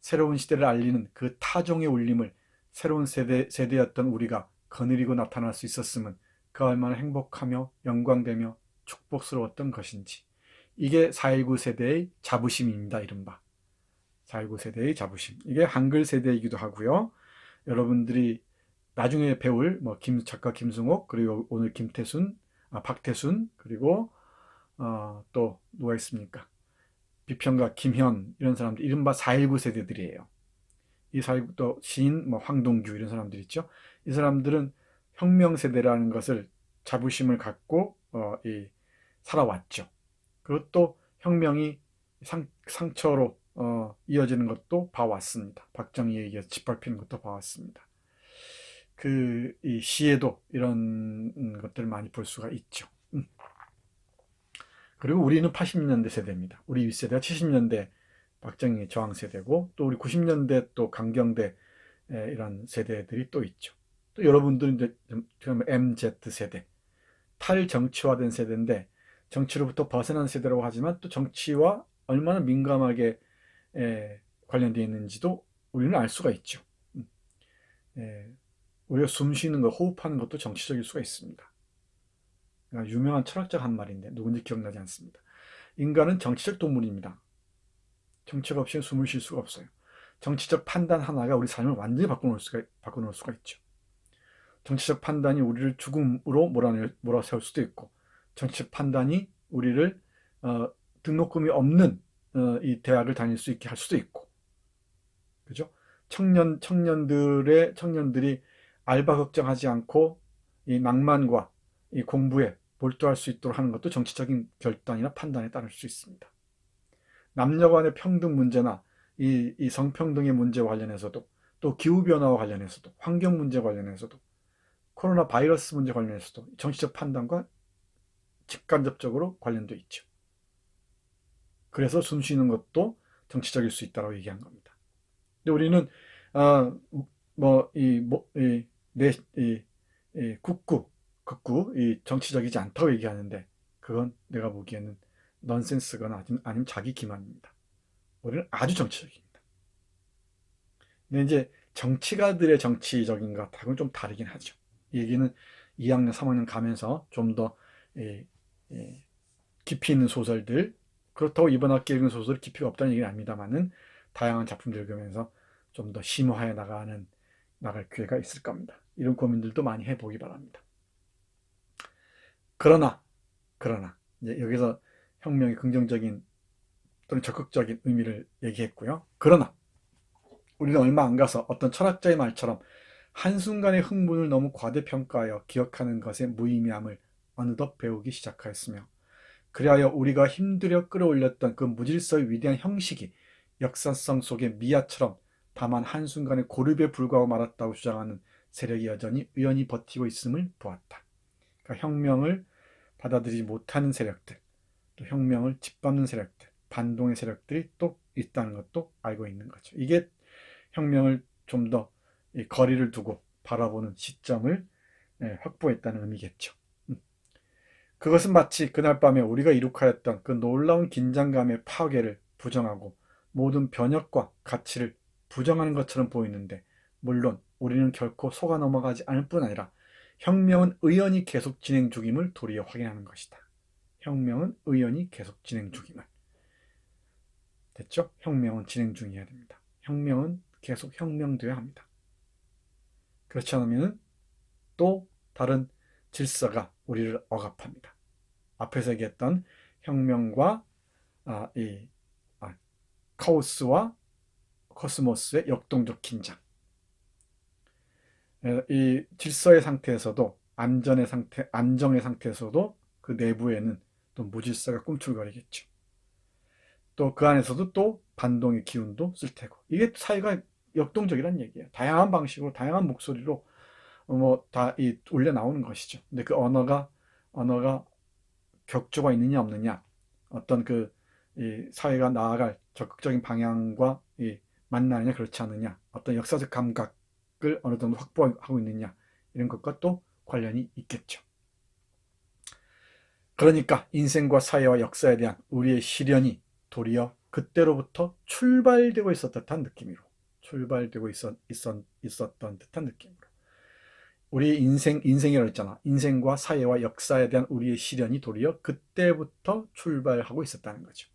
새로운 시대를 알리는 그 타종의 울림을 새로운 세대였던 우리가 거느리고 나타날 수 있었으면 그 얼마나 행복하며 영광되며 축복스러웠던 것인지. 이게 4.19 세대의 자부심입니다. 이른바 4.19 세대의 자부심. 이게 한글 세대이기도 하고요. 여러분들이 나중에 배울 작가 김승옥, 그리고 오늘 박태순, 그리고 또 누가 있습니까? 비평가 김현, 이런 사람들 이른바 4.19 세대들이에요. 이 4.19 또 시인 황동규, 이런 사람들 있죠. 이 사람들은 혁명 세대라는 것을 자부심을 갖고 살아왔죠. 그리고 또 혁명이 상처로 이어지는 것도 봐왔습니다. 박정희에 의해서 짓밟히는 것도 봐왔습니다. 이 시에도 이런 것들을 많이 볼 수가 있죠. 그리고 우리는 80년대 세대입니다. 우리 윗세대가 70년대 박정희 저항 세대고, 또 우리 90년대 또 강경대 이런 세대들이 또 있죠. 또 여러분들은 이제 MZ 세대, 탈정치화된 세대인데 정치로부터 벗어난 세대라고 하지만 또 정치와 얼마나 민감하게 관련되어 있는지도 우리는 알 수가 있죠. 우리가 숨 쉬는 것, 호흡하는 것도 정치적일 수가 있습니다. 유명한 철학자가 한 말인데 누군지 기억나지 않습니다. 인간은 정치적 동물입니다. 정치가 없이는 숨을 쉴 수가 없어요. 정치적 판단 하나가 우리 삶을 완전히 바꿔놓을 수가 있죠. 정치적 판단이 우리를 죽음으로 몰아세울 수도 있고, 정치적 판단이 우리를 등록금이 없는 이 대학을 다닐 수 있게 할 수도 있고, 그죠? 청년들이 알바 걱정하지 않고 이 낭만과 이 공부에 몰두할 수 있도록 하는 것도 정치적인 결단이나 판단에 따를 수 있습니다. 남녀 간의 평등 문제나 이 성평등의 문제와 관련해서도, 또 기후변화와 관련해서도, 환경 문제 관련해서도, 코로나 바이러스 문제 관련해서도 정치적 판단과 직간접적으로 관련되어 있죠. 그래서 숨 쉬는 것도 정치적일 수 있다고 얘기한 겁니다. 근데 우리는 극구 정치적이지 않다고 얘기하는데, 그건 내가 보기에는 넌센스거나 아니면 자기 기만입니다. 우리는 아주 정치적입니다. 근데 이제 정치가들의 정치적인 것하고는 좀 다르긴 하죠. 이 얘기는 2학년, 3학년 가면서 좀 더 깊이 있는 소설들, 그렇다고 이번 학기 읽은 소설이 깊이가 없다는 얘기는 아닙니다만은 다양한 작품들 읽으면서 좀 더 심화해 나갈 기회가 있을 겁니다. 이런 고민들도 많이 해보기 바랍니다. 그러나, 이제 여기서 혁명의 긍정적인 또는 적극적인 의미를 얘기했고요. 그러나, 우리는 얼마 안 가서 어떤 철학자의 말처럼 한순간의 흥분을 너무 과대평가하여 기억하는 것의 무의미함을 어느덧 배우기 시작하였으며, 그리하여 우리가 힘들여 끌어올렸던 그 무질서의 위대한 형식이 역사성 속의 미아처럼 다만 한순간의 고립에 불과하고 말았다고 주장하는 세력이 여전히 의연히 버티고 있음을 보았다. 그러니까 혁명을 받아들이지 못하는 세력들, 또 혁명을 짓밟는 세력들, 반동의 세력들이 또 있다는 것도 알고 있는 거죠. 이게 혁명을 좀 더 거리를 두고 바라보는 시점을 확보했다는 의미겠죠. 그것은 마치 그날 밤에 우리가 이룩하였던 그 놀라운 긴장감의 파괴를 부정하고 모든 변혁과 가치를 부정하는 것처럼 보이는데, 물론 우리는 결코 속아 넘어가지 않을 뿐 아니라 혁명은 의연히 계속 진행 중임을 도리어 확인하는 것이다. 혁명은 의연히 계속 진행 중임을. 됐죠? 혁명은 진행 중이어야 됩니다. 혁명은 계속 혁명되어야 합니다. 그렇지 않으면 또 다른 질서가 우리를 억압합니다. 앞에서 얘기했던 혁명과 이 카오스와 코스모스의 역동적 긴장. 이 질서의 상태에서도 안정의 상태에서도 그 내부에는 또 무질서가 꿈틀거리겠죠. 또 그 안에서도 또 반동의 기운도 쓸 테고. 이게 사회가 역동적이란 얘기예요. 다양한 방식으로 다양한 목소리로 뭐 다 올려 나오는 것이죠. 근데 그 언어가 격조가 있느냐 없느냐, 어떤 이 사회가 나아갈 적극적인 방향과 만나느냐 그렇지 않느냐, 어떤 역사적 감각을 어느 정도 확보하고 있느냐, 이런 것과 또 관련이 있겠죠. 그러니까 인생과 사회와 역사에 대한 우리의 시련이 도리어 그때로부터 출발되고 있었던 듯한 느낌으로. 우리 인생이라고 했잖아. 인생과 사회와 역사에 대한 우리의 시련이 도리어 그때부터 출발하고 있었다는 거죠.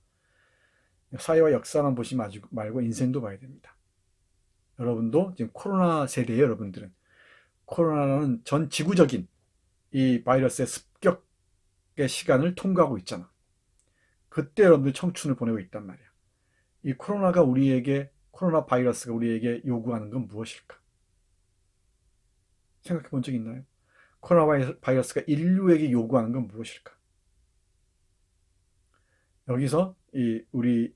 사회와 역사만 보지 말고 인생도 봐야 됩니다. 여러분도 지금 코로나 세대예요, 여러분들은. 코로나는 전 지구적인 이 바이러스의 습격의 시간을 통과하고 있잖아. 그때 여러분들 청춘을 보내고 있단 말이야. 이 코로나 바이러스가 우리에게 요구하는 건 무엇일까? 생각해 본 적 있나요? 코로나 바이러스가 인류에게 요구하는 건 무엇일까? 여기서 우리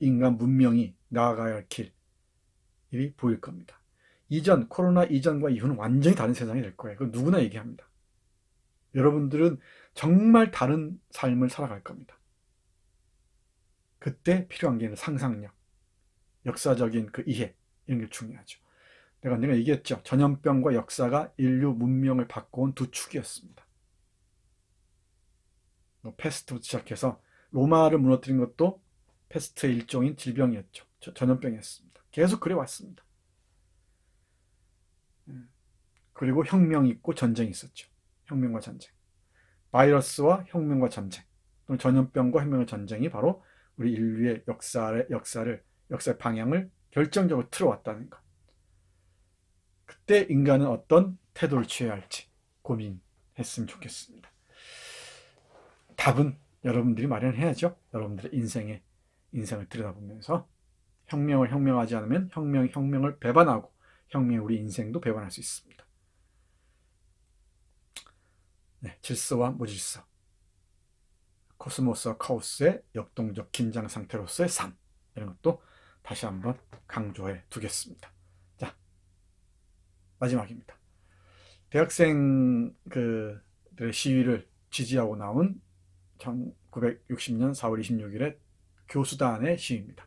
인간 문명이 나아가야 할 길이 보일 겁니다. 코로나 이전과 이후는 완전히 다른 세상이 될 거예요. 그건 누구나 얘기합니다. 여러분들은 정말 다른 삶을 살아갈 겁니다. 그때 필요한 게 상상력, 역사적인 그 이해, 이런 게 중요하죠. 내가 얘기했죠. 전염병과 역사가 인류 문명을 바꿔온 두 축이었습니다. 패스트부터 시작해서 로마를 무너뜨린 것도 패스트의 일종인 질병이었죠. 전염병이었습니다. 계속 그래 왔습니다. 그리고 혁명이 있고 전쟁이 있었죠. 혁명과 전쟁. 바이러스와 혁명과 전쟁, 또는 전염병과 혁명과 전쟁이 바로 우리 인류의 역사의 방향을 결정적으로 틀어왔다는 것. 그때 인간은 어떤 태도를 취해야 할지 고민했으면 좋겠습니다. 답은 여러분들이 마련해야죠. 여러분들의 인생을 들여다보면서 혁명을 혁명하지 않으면 혁명을 배반하고 혁명이 우리 인생도 배반할 수 있습니다. 네, 질서와 무질서, 코스모스와 카오스의 역동적 긴장 상태로서의 삶, 이런 것도 다시 한번 강조해 두겠습니다. 자, 마지막입니다. 대학생들의 시위를 지지하고 나온 1960년 4월 26일에 교수단의 시위입니다.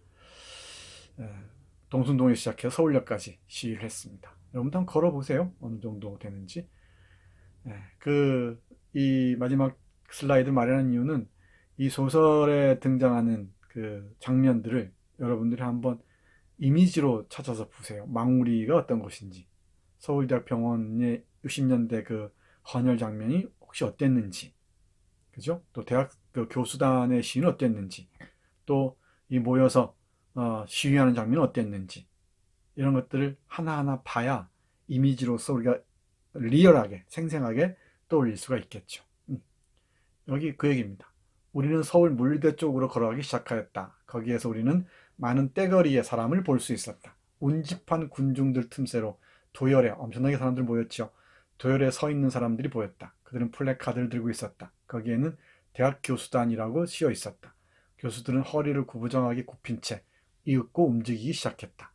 동순동에 시작해서 서울역까지 시위를 했습니다. 여러분도 한번 걸어보세요. 어느 정도 되는지. 이 마지막 슬라이드 마련한 이유는 이 소설에 등장하는 그 장면들을 여러분들이 한번 이미지로 찾아서 보세요. 망우리가 어떤 곳인지, 서울대학병원의 60년대 그 헌혈 장면이 혹시 어땠는지, 그죠? 또 대학 그 교수단의 시위는 어땠는지, 또 이 모여서 시위하는 장면은 어땠는지, 이런 것들을 하나하나 봐야 이미지로서 우리가 리얼하게, 생생하게 떠올릴 수가 있겠죠. 여기 그 얘기입니다. 우리는 서울 물대 쪽으로 걸어가기 시작하였다. 거기에서 우리는 많은 떼거리의 사람을 볼 수 있었다. 운집한 군중들 틈새로 도열에 엄청나게 사람들 모였죠. 도열에 서 있는 사람들이 보였다. 그들은 플래카드를 들고 있었다. 거기에는 대학 교수단이라고 씌어 있었다. 교수들은 허리를 구부정하게 굽힌 채 이윽고 움직이기 시작했다.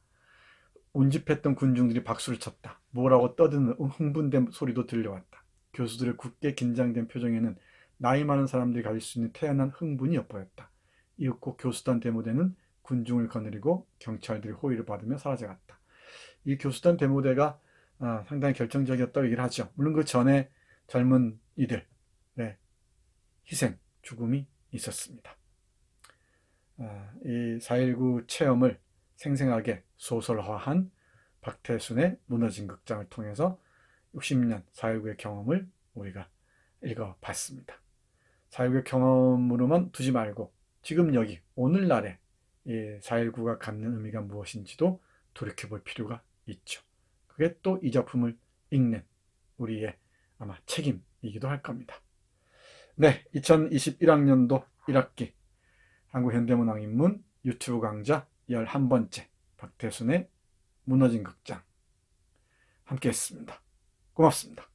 운집했던 군중들이 박수를 쳤다. 뭐라고 떠드는 흥분된 소리도 들려왔다. 교수들의 굳게 긴장된 표정에는 나이 많은 사람들이 가질 수 있는 태연한 흥분이 엿보였다. 이윽고 교수단 대모대는 군중을 거느리고 경찰들의 호의를 받으며 사라져갔다. 이 교수단 대모대가 상당히 결정적이었다고 얘기를 하죠. 물론 그 전에 젊은 이들의 희생, 죽음이 있었습니다. 이 4.19 체험을 생생하게 소설화한 박태순의 무너진 극장을 통해서 60년 4.19의 경험을 우리가 읽어봤습니다. 4.19의 경험으로만 두지 말고 지금 여기 오늘날의 4.19가 갖는 의미가 무엇인지도 돌이켜볼 필요가 있죠. 그게 또 이 작품을 읽는 우리의 아마 책임이기도 할 겁니다. 네, 2021학년도 1학기 한국현대문학인문 유튜브 강좌 11번째 박태순의 무너진 극장 함께 했습니다. 고맙습니다.